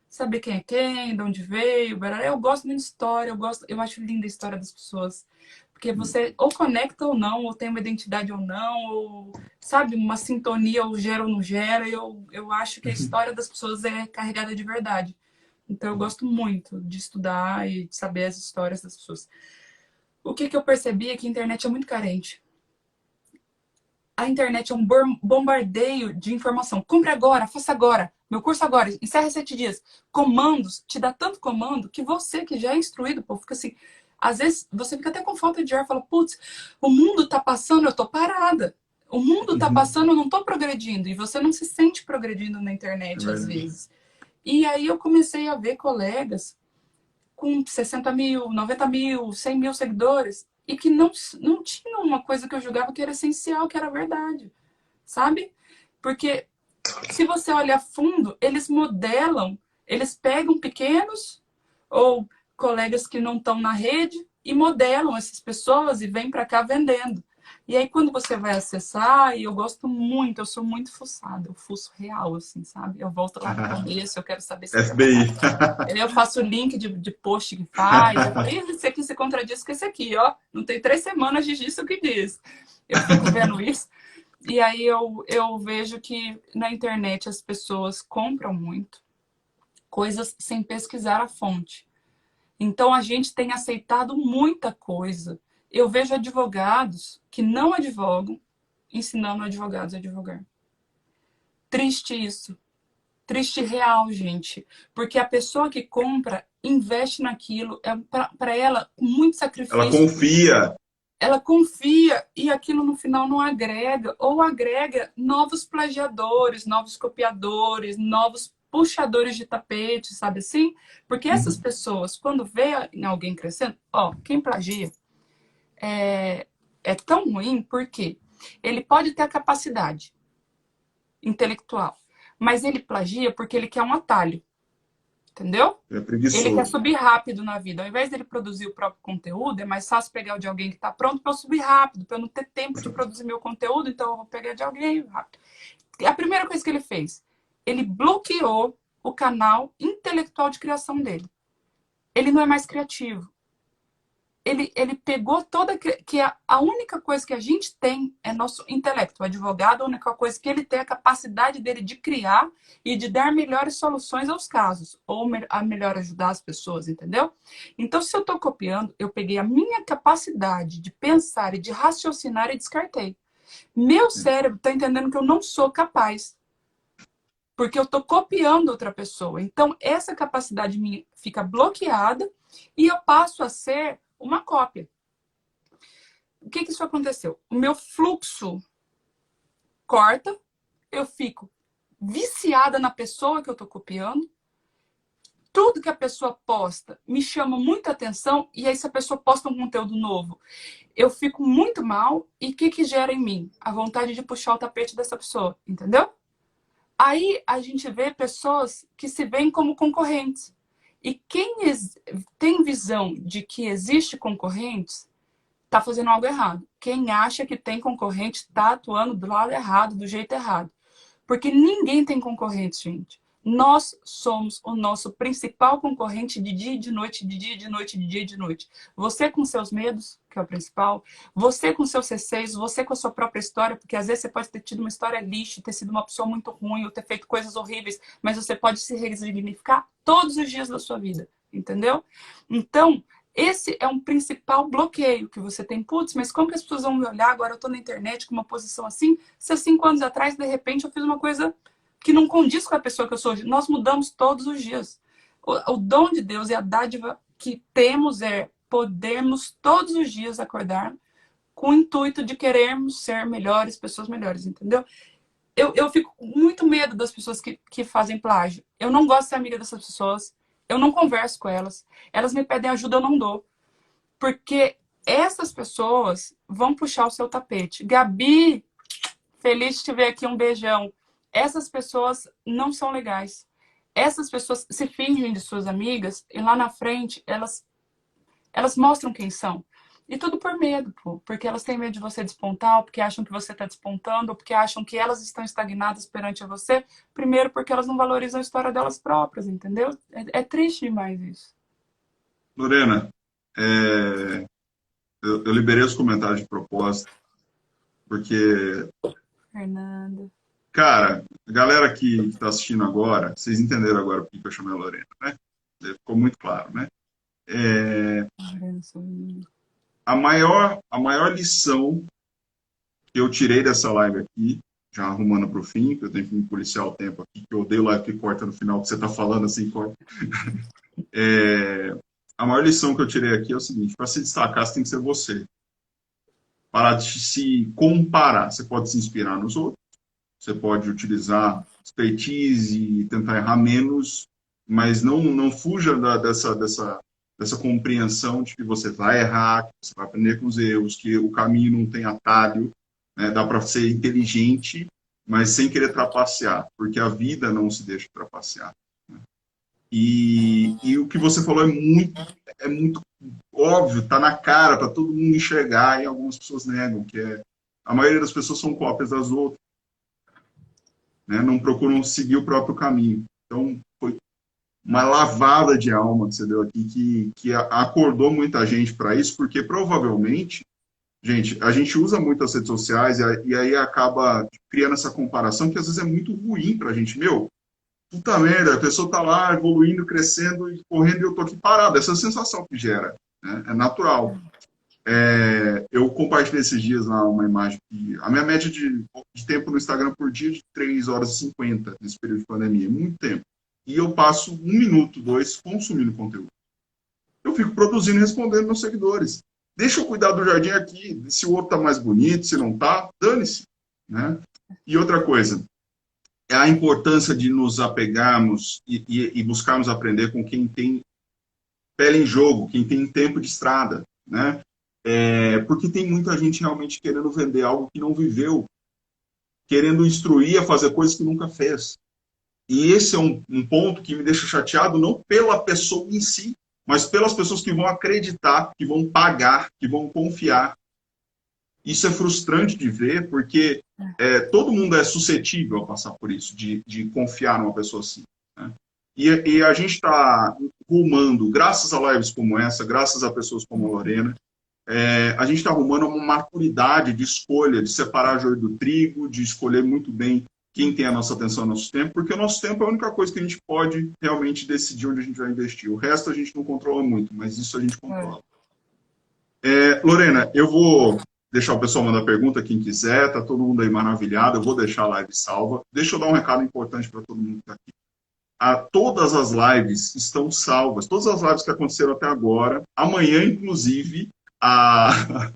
Saber quem é quem, de onde veio. Barará. Eu gosto muito de história, eu acho linda a história das pessoas. Porque você ou conecta ou não, ou tem uma identidade ou não, ou, sabe, uma sintonia, ou gera ou não gera. Eu acho que a história das pessoas é carregada de verdade. Então, eu gosto muito de estudar e de saber as histórias das pessoas. O que eu percebi é que a internet é muito carente. A internet é um bombardeio de informação. Compre agora, faça agora, meu curso agora, encerra 7 dias. Comandos, te dá tanto comando que você, que já é instruído, pô, fica assim... Às vezes, você fica até com falta de ar, fala, putz, o mundo tá passando, eu tô parada. O mundo tá passando, eu não tô progredindo. E você não se sente progredindo na internet, às vezes. E aí eu comecei a ver colegas com 60 mil, 90 mil, 100 mil seguidores e que não tinham uma coisa que eu julgava que era essencial, que era verdade, sabe? Porque se você olha a fundo, eles modelam, eles pegam pequenos ou colegas que não estão na rede e modelam essas pessoas e vêm para cá vendendo. E aí, quando você vai acessar, e eu gosto muito, eu sou muito fuçada, eu fuço real, assim, sabe? Eu volto lá no começo, eu quero saber se é FBI. verdade. Eu faço link de post que faz, eu falo, esse aqui se contradiz com esse aqui, ó. Não tem 3 semanas de disso que diz. Eu fico vendo isso. E aí eu vejo que na internet as pessoas compram muito coisas sem pesquisar a fonte. Então, a gente tem aceitado muita coisa. Eu vejo advogados que não advogam ensinando advogados a advogar. Triste isso. Triste real, gente. Porque a pessoa que compra, investe naquilo, para ela, com muito sacrifício. Ela confia. Ela confia e aquilo no final não agrega, ou agrega novos plagiadores, novos copiadores, novos puxadores de tapete, sabe assim? Porque essas pessoas, quando vê em alguém crescendo, ó, quem plagia é tão ruim porque ele pode ter a capacidade intelectual, mas ele plagia porque ele quer um atalho, entendeu? É Ele quer preguiçoso. subir rápido na vida. Ao invés dele produzir o próprio conteúdo, é mais fácil pegar o de alguém que está pronto para eu subir rápido, para eu não ter tempo de produzir meu conteúdo, então eu vou pegar de alguém rápido. E a primeira coisa que ele fez, ele bloqueou o canal intelectual de criação dele. Ele não é mais criativo. Ele pegou toda... que a única coisa que a gente tem é nosso intelecto. O advogado, a única coisa que ele tem é a capacidade dele de criar e de dar melhores soluções aos casos. Ou a melhor ajudar as pessoas, entendeu? Então, se eu estou copiando, eu peguei a minha capacidade de pensar e de raciocinar e descartei. Meu cérebro está entendendo que eu não sou capaz. Porque eu estou copiando outra pessoa. Então, essa capacidade minha fica bloqueada e eu passo a ser uma cópia. O que isso aconteceu? O meu fluxo corta, eu fico viciada na pessoa que eu estou copiando, tudo que a pessoa posta me chama muita atenção, e aí se a pessoa posta um conteúdo novo, eu fico muito mal, e o que gera em mim? A vontade de puxar o tapete dessa pessoa, entendeu? Aí a gente vê pessoas que se veem como concorrentes. E quem tem visão de que existe concorrentes, está fazendo algo errado. Quem acha que tem concorrente está atuando do lado errado, do jeito errado. Porque ninguém tem concorrente, gente. Nós somos o nosso principal concorrente de dia e de noite, de dia e de noite, de dia e de noite. Você com seus medos, que é o principal, você com seus receios, você com a sua própria história, porque às vezes você pode ter tido uma história lixo, ter sido uma pessoa muito ruim, ou ter feito coisas horríveis, mas você pode se resignificar todos os dias da sua vida, entendeu? Então, esse é um principal bloqueio que você tem. Putz, mas como que as pessoas vão me olhar? Agora eu tô na internet com uma posição assim, se há 5 anos atrás, de repente, eu fiz uma coisa que não condiz com a pessoa que eu sou hoje. Nós mudamos todos os dias. O dom de Deus e a dádiva que temos é podermos todos os dias acordar com o intuito de querermos ser melhores, pessoas melhores, entendeu? Eu fico com muito medo das pessoas que fazem plágio. Eu não gosto de ser amiga dessas pessoas. Eu não converso com elas. Elas me pedem ajuda, eu não dou. Porque essas pessoas vão puxar o seu tapete. Gabi, feliz de te ver aqui, um beijão. essas pessoas não são legais. Essas pessoas se fingem de suas amigas e lá na frente elas mostram quem são. E tudo por medo, pô. Porque elas têm medo de você despontar, ou porque acham que você está despontando, ou porque acham que elas estão estagnadas perante a você. Primeiro, porque elas não valorizam a história delas próprias, entendeu? É triste demais isso. Lorena, é, eu liberei os comentários de propósito, porque, Fernanda. cara, a galera que está assistindo agora, vocês entenderam agora por que eu chamei a Lorena, né? Ficou muito claro, né? É, a maior lição que eu tirei dessa live aqui, já arrumando para o fim, que eu tenho que me policiar o tempo aqui, que eu odeio live que corta no final, que você está falando assim, corta. A maior lição que eu tirei aqui é o seguinte: para se destacar, você tem que ser você. Parar de se comparar. Você pode se inspirar nos outros, você pode utilizar expertise e tentar errar menos, mas não fuja dessa compreensão de que você vai errar, que você vai aprender com os erros, que o caminho não tem atalho, né? Dá para ser inteligente, mas sem querer trapacear, porque a vida não se deixa trapacear. E o que você falou é muito óbvio, está na cara, para todo mundo enxergar, e algumas pessoas negam, que a maioria das pessoas são cópias das outras, né? Não procuram seguir o próprio caminho. Então, foi uma lavada de alma que você deu aqui, que acordou muita gente para isso, porque provavelmente, gente, a gente usa muito as redes sociais e aí acaba criando essa comparação que às vezes é muito ruim para a gente. Meu, puta merda, a pessoa tá lá evoluindo, crescendo e correndo e eu tô aqui parado. Essa é a sensação que gera, né? É natural. Eu compartilhei esses dias lá uma imagem que a minha média de tempo no Instagram por dia é de 3 horas e 50 nesse período de pandemia, muito tempo. E eu passo 1 minuto, 2 consumindo conteúdo. Eu fico produzindo e respondendo meus seguidores. Deixa eu cuidar do jardim aqui, se o outro tá mais bonito, se não tá, dane-se, né? E outra coisa, é a importância de nos apegarmos e buscarmos aprender com quem tem pele em jogo, quem tem tempo de estrada, né? Porque tem muita gente realmente querendo vender algo que não viveu, querendo instruir a fazer coisas que nunca fez. E esse é um ponto que me deixa chateado, não pela pessoa em si, mas pelas pessoas que vão acreditar, que vão pagar, que vão confiar. Isso é frustrante de ver, porque todo mundo é suscetível a passar por isso, de confiar numa pessoa assim, né? E a gente está rumando, graças a lives como essa, graças a pessoas como a Lorena, a gente está arrumando uma maturidade de escolha, de separar joio do trigo, de escolher muito bem quem tem a nossa atenção, nosso tempo, porque o nosso tempo é a única coisa que a gente pode realmente decidir onde a gente vai investir. O resto a gente não controla muito, mas isso a gente controla. Lorena, eu vou deixar o pessoal mandar pergunta, quem quiser, tá todo mundo aí maravilhado, eu vou deixar a live salva. Deixa eu dar um recado importante para todo mundo que está aqui. Todas as lives estão salvas, todas as lives que aconteceram até agora, amanhã, inclusive, a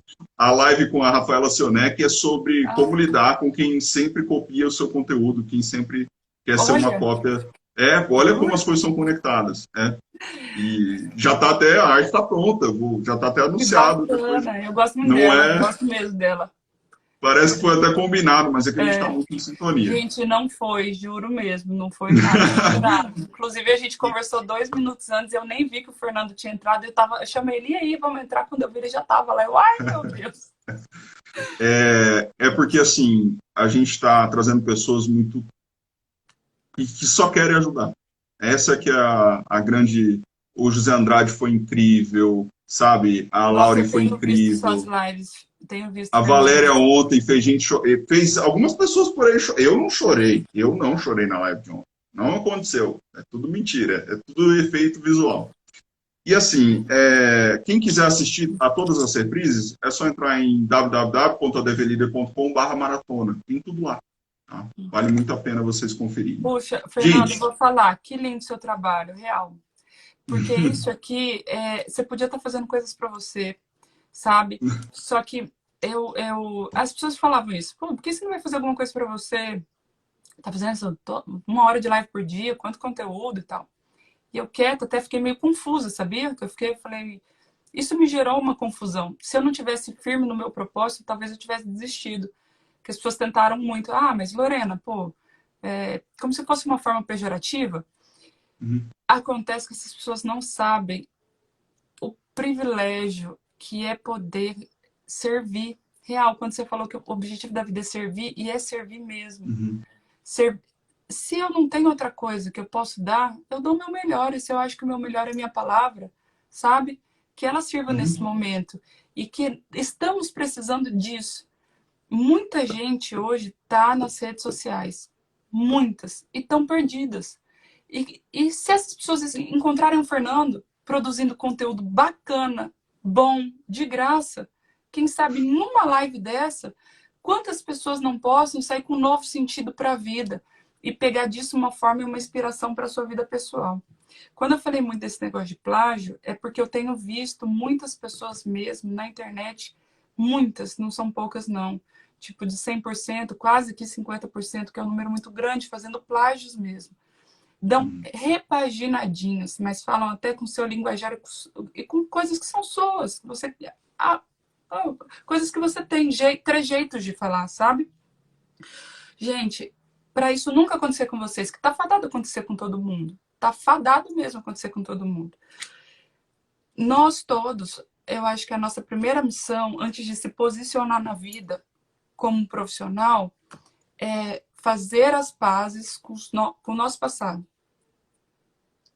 live com a Rafaela Sionek é sobre como lidar com quem sempre copia o seu conteúdo, quem sempre quer ser uma cópia. Olha como as coisas são conectadas. E já está até, a arte está pronta, já está até anunciado. Depois, eu gosto muito dela, eu gosto mesmo dela. Parece que foi até combinado, mas é que a gente está muito em sintonia. Gente, não foi, juro mesmo, não foi nada. Inclusive, a gente conversou 2 minutos antes, eu nem vi que o Fernando tinha entrado, eu chamei ele, e aí, vamos entrar? Quando eu vi, ele já estava lá. Ai, meu Deus. Porque, assim, a gente está trazendo pessoas muito que só querem ajudar. Essa que é a grande... O José Andrade foi incrível, sabe? A Laura foi incrível. Suas lives. Tenho visto. A Valéria ontem fez algumas pessoas por aí. Eu não chorei na live de ontem. Não aconteceu. É tudo mentira. É tudo efeito visual. E assim, quem quiser assistir a todas as reprises, é só entrar em www.advleader.com/maratona. Tem tudo lá. Tá? Vale muito a pena vocês conferirem. Puxa, Fernando, eu vou falar. Que lindo seu trabalho, real. Porque isso aqui, você podia estar fazendo coisas para você, sabe? Só que as pessoas falavam isso. Pô, por que você não vai fazer alguma coisa para você? Tá fazendo isso 1 hora de live por dia, quanto conteúdo e tal. E eu quieta, até fiquei meio confusa, sabia? Falei, isso me gerou uma confusão. Se eu não tivesse firme no meu propósito, talvez eu tivesse desistido. Porque as pessoas tentaram muito. Ah, mas Lorena, pô, como se fosse uma forma pejorativa, Uhum. acontece que essas pessoas não sabem o privilégio que é poder servir real. Quando você falou que o objetivo da vida é servir, e é servir mesmo. Uhum. Ser... Se eu não tenho outra coisa que eu posso dar, eu dou o meu melhor. E se eu acho que o meu melhor é a minha palavra, sabe? Que ela sirva nesse Uhum. momento. E que estamos precisando disso. Muita gente hoje está nas redes sociais. Muitas. E estão perdidas. E se essas pessoas encontrarem o Fernando produzindo conteúdo bacana, bom, de graça, quem sabe numa live dessa, quantas pessoas não possam sair com um novo sentido para a vida e pegar disso uma forma e uma inspiração para a sua vida pessoal. Quando eu falei muito desse negócio de plágio, é porque eu tenho visto muitas pessoas mesmo na internet, muitas, não são poucas não, tipo de 100%, quase que 50%, que é um número muito grande, fazendo plágios mesmo. Dão Uhum. repaginadinhas, mas falam até com seu linguajar e com coisas que são suas. Você, ah, coisas que você tem, trejeitos de falar, sabe? Gente, para isso nunca acontecer com vocês, que tá fadado acontecer com todo mundo. Tá fadado mesmo acontecer com todo mundo. Nós todos, eu acho que a nossa primeira missão, antes de se posicionar na vida como um profissional, é fazer as pazes com o nosso passado.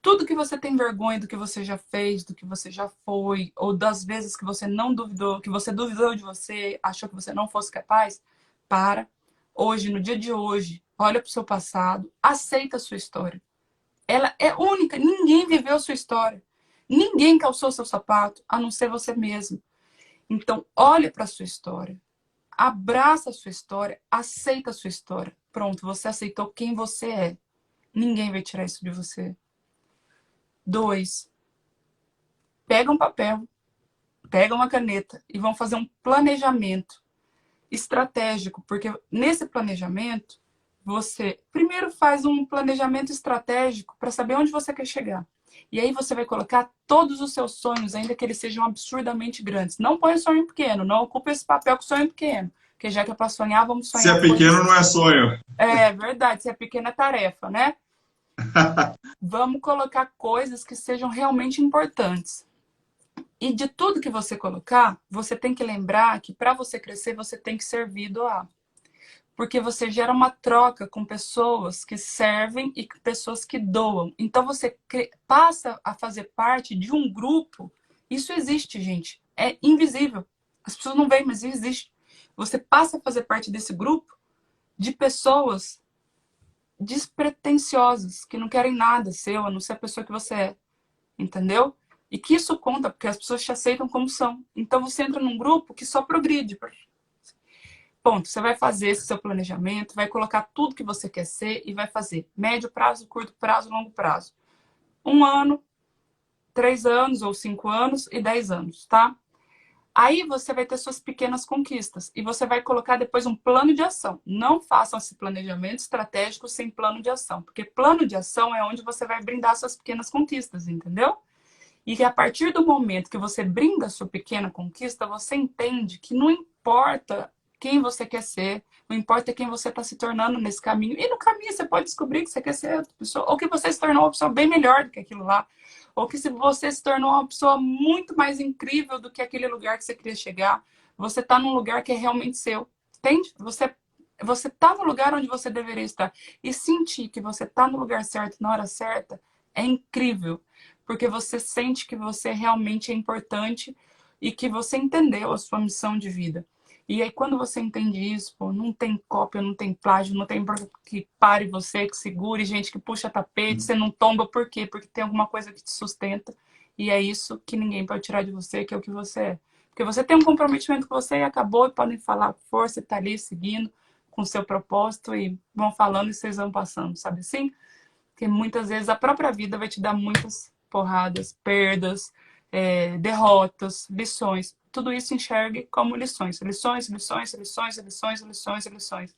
Tudo que você tem vergonha do que você já fez, do que você já foi, ou das vezes que você não duvidou, que você duvidou de você, achou que você não fosse capaz, para. Hoje, no dia de hoje, olha para o seu passado, aceita a sua história. Ela é única, ninguém viveu a sua história. Ninguém calçou seu sapato, a não ser você mesmo. Então, olhe para a sua história. Abraça a sua história, aceita a sua história. Pronto, você aceitou quem você é. Ninguém vai tirar isso de você. 2, pega um papel, pega uma caneta e vão fazer um planejamento estratégico, porque nesse planejamento você primeiro faz um planejamento estratégico para saber onde você quer chegar. E aí você vai colocar todos os seus sonhos, ainda que eles sejam absurdamente grandes. Não põe sonho pequeno, não ocupe esse papel com sonho pequeno. Porque já que é para sonhar, vamos Se é sonhar pequeno, coisas. não é sonho. É verdade, se é pequena tarefa, né? Vamos colocar coisas que sejam realmente importantes. E de tudo que você colocar, você tem que lembrar que para você crescer, você tem que servir e doar. Porque você gera uma troca com pessoas que servem e com pessoas que doam. Então você passa a fazer parte de um grupo. Isso existe, gente. É invisível. As pessoas não veem, mas existe. Você passa a fazer parte desse grupo de pessoas despretensiosas, que não querem nada seu, a não ser a pessoa que você é. Entendeu? E que isso conta, porque as pessoas te aceitam como são. Então você entra num grupo que só progride. Ponto. Você vai fazer esse seu planejamento, vai colocar tudo que você quer ser e vai fazer médio prazo, curto prazo, longo prazo. 1 ano, 3 anos, ou 5 anos e 10 anos, tá? Aí você vai ter suas pequenas conquistas e você vai colocar depois um plano de ação. Não façam esse planejamento estratégico sem plano de ação, porque plano de ação é onde você vai brindar suas pequenas conquistas, entendeu? E que a partir do momento que você brinda a sua pequena conquista, você entende que não importa quem você quer ser, não importa quem você está se tornando nesse caminho. E no caminho você pode descobrir que você quer ser outra pessoa, ou que você se tornou uma pessoa bem melhor do que aquilo lá, ou que se você se tornou uma pessoa muito mais incrível do que aquele lugar que você queria chegar, você está num lugar que é realmente seu. Entende? Você está no lugar onde você deveria estar. E sentir que você está no lugar certo, na hora certa, é incrível. Porque você sente que você realmente é importante e que você entendeu a sua missão de vida. E aí, quando você entende isso, pô, não tem cópia, não tem plágio, não tem que pare você, que segure, gente que puxa tapete, você não tomba, por quê? Porque tem alguma coisa que te sustenta. E é isso que ninguém pode tirar de você, que é o que você é. Porque você tem um comprometimento com você e acabou, e podem falar força, tá ali seguindo com o seu propósito e vão falando e vocês vão passando, sabe assim? Porque muitas vezes a própria vida vai te dar muitas porradas, perdas, derrotas, lições. Tudo isso enxergue como lições. Lições, lições, lições, lições, lições, lições.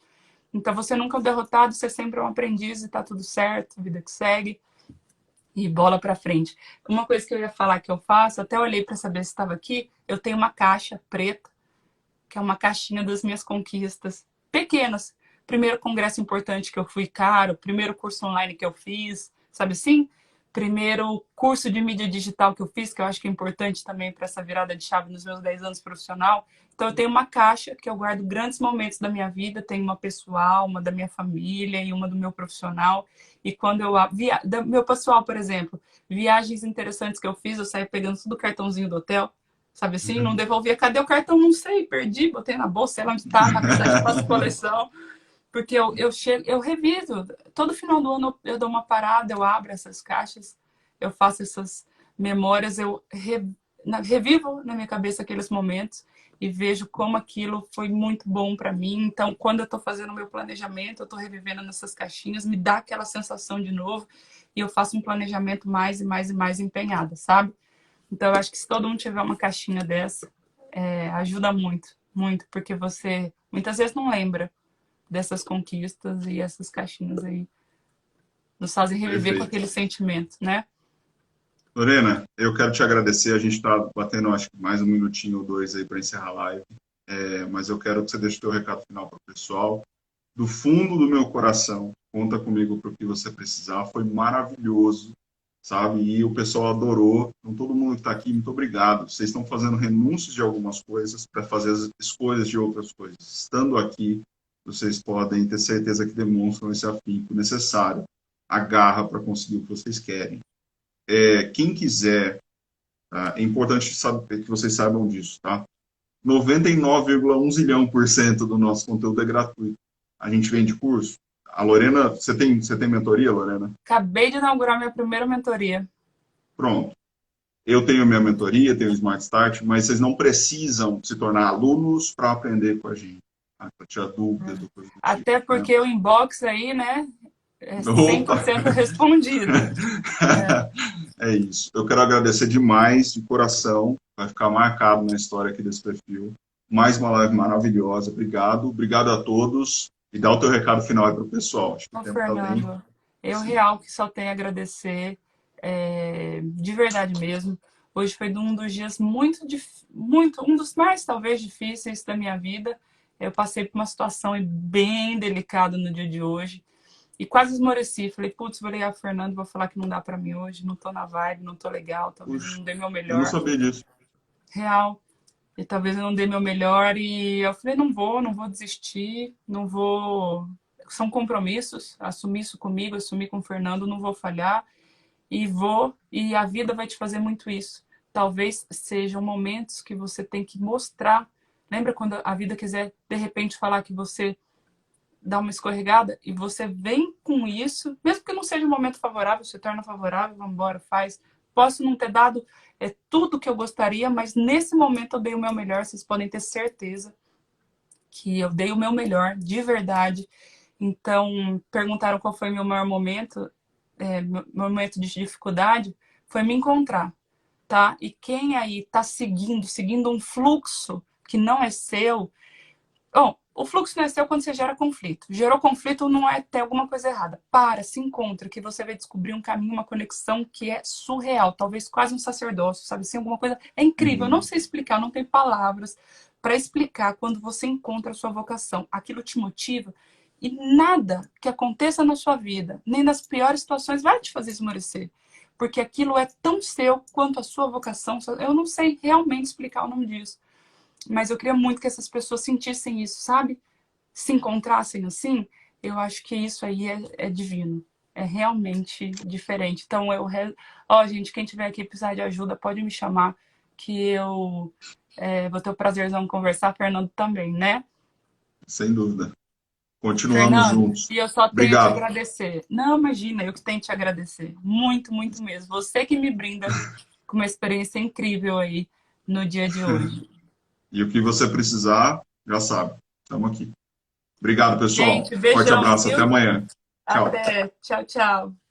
Então você nunca é um derrotado, você é sempre um aprendiz e tá tudo certo, vida que segue e bola pra frente. Uma coisa que eu ia falar que eu faço, até olhei para saber se estava aqui, eu tenho uma caixa preta, que é uma caixinha das minhas conquistas, pequenas, primeiro congresso importante que eu fui caro, primeiro curso online que eu fiz, sabe assim? Primeiro curso de mídia digital que eu fiz, que eu acho que é importante também para essa virada de chave nos meus 10 anos profissional. Então, eu tenho uma caixa que eu guardo grandes momentos da minha vida. Tenho uma pessoal, uma da minha família e uma do meu profissional. E quando eu... Meu pessoal, por exemplo, viagens interessantes que eu fiz, eu saía pegando tudo o cartãozinho do hotel, sabe assim? Não devolvia. Cadê o cartão? Não sei, perdi, botei na bolsa, sei lá onde tá, na verdade, faço coleção. Porque eu reviso. Todo final do ano eu dou uma parada, eu abro essas caixas, eu faço essas memórias, revivo na minha cabeça aqueles momentos e vejo como aquilo foi muito bom para mim. Então, quando eu estou fazendo o meu planejamento, eu estou revivendo nessas caixinhas, me dá aquela sensação de novo e eu faço um planejamento mais e mais e mais empenhada, sabe? Então, eu acho que se todo mundo tiver uma caixinha dessa, ajuda muito, muito, porque você muitas vezes não lembra dessas conquistas e essas caixinhas aí nos fazem reviver com Perfeito. aquele sentimento, né? Lorena, eu quero te agradecer. A gente está batendo, acho que mais um minutinho ou dois aí para encerrar a live. Mas eu quero que você deixe o teu recado final para o pessoal. Do fundo do meu coração, conta comigo para o que você precisar. Foi maravilhoso, sabe? E o pessoal adorou. Então, todo mundo que está aqui, muito obrigado. Vocês estão fazendo renúncios de algumas coisas para fazer as escolhas de outras coisas. Estando aqui, vocês podem ter certeza que demonstram esse afinco necessário, a garra para conseguir o que vocês querem. Quem quiser, tá? É importante que vocês saibam disso, tá? 99,1 zilhão% do nosso conteúdo é gratuito. A gente vende curso. A Lorena, você tem mentoria, Lorena? Acabei de inaugurar minha primeira mentoria. Pronto. Eu tenho minha mentoria, tenho o Smart Start, mas vocês não precisam se tornar alunos para aprender com a gente, tá? Para tirar dúvidas. Até porque o inbox aí, né, é 100% Opa! respondido. É isso. Eu quero agradecer demais, de coração. Vai ficar marcado na história aqui desse perfil. Mais uma live maravilhosa. Obrigado. Obrigado a todos. E dá o teu recado final aí para o pessoal. Acho que o tempo Fernando, eu real que só tenho a agradecer, de verdade mesmo. Hoje foi um dos dias um dos mais talvez difíceis da minha vida. Eu passei por uma situação bem delicada no dia de hoje. E quase esmoreci. Falei, putz, vou ligar pro Fernando, vou falar que não dá pra mim hoje, não tô na vibe, não tô legal, talvez eu não dê meu eu não melhor. sabia disso. Real. E talvez eu não dê meu melhor. E eu falei, não vou desistir, não vou... São compromissos, assumir isso comigo, assumir com o Fernando, não vou falhar. E a vida vai te fazer muito isso. Talvez sejam momentos que você tem que mostrar. Lembra quando a vida quiser, de repente, falar que você dá uma escorregada e você vem com isso, mesmo que não seja um momento favorável, se torna favorável, vamos embora, faz. Posso não ter dado tudo que eu gostaria, mas nesse momento eu dei o meu melhor, vocês podem ter certeza que eu dei o meu melhor, de verdade. Então, perguntaram qual foi o meu maior momento, meu momento de dificuldade, foi me encontrar, tá? E quem aí tá seguindo um fluxo que não é seu, bom, o fluxo não é seu quando você gera conflito. Gerou conflito, não é ter alguma coisa errada. Se encontra, que você vai descobrir um caminho, uma conexão que é surreal. Talvez quase um sacerdócio, sabe assim? Alguma coisa... É incrível, eu não sei explicar, eu não tenho palavras para explicar quando você encontra a sua vocação. Aquilo te motiva e nada que aconteça na sua vida, nem nas piores situações, vai te fazer esmorecer. Porque aquilo é tão seu quanto a sua vocação. Eu não sei realmente explicar o nome disso. Mas eu queria muito que essas pessoas sentissem isso, sabe? Se encontrassem assim, eu acho que isso aí é divino. É realmente diferente. Então, gente, quem tiver aqui precisar de ajuda, pode me chamar, que eu vou ter o prazerzão de conversar. Fernando também, né? Sem dúvida. Continuamos Fernando, juntos. e eu só tenho a te Obrigado. agradecer. Não, imagina, eu que tenho que te agradecer. Muito, muito mesmo. Você que me brinda com uma experiência incrível aí no dia de hoje. E o que você precisar, já sabe. Estamos aqui. Obrigado, pessoal. Gente, Forte beijão, abraço. Até viu? amanhã. Tchau. Até. Tchau, tchau.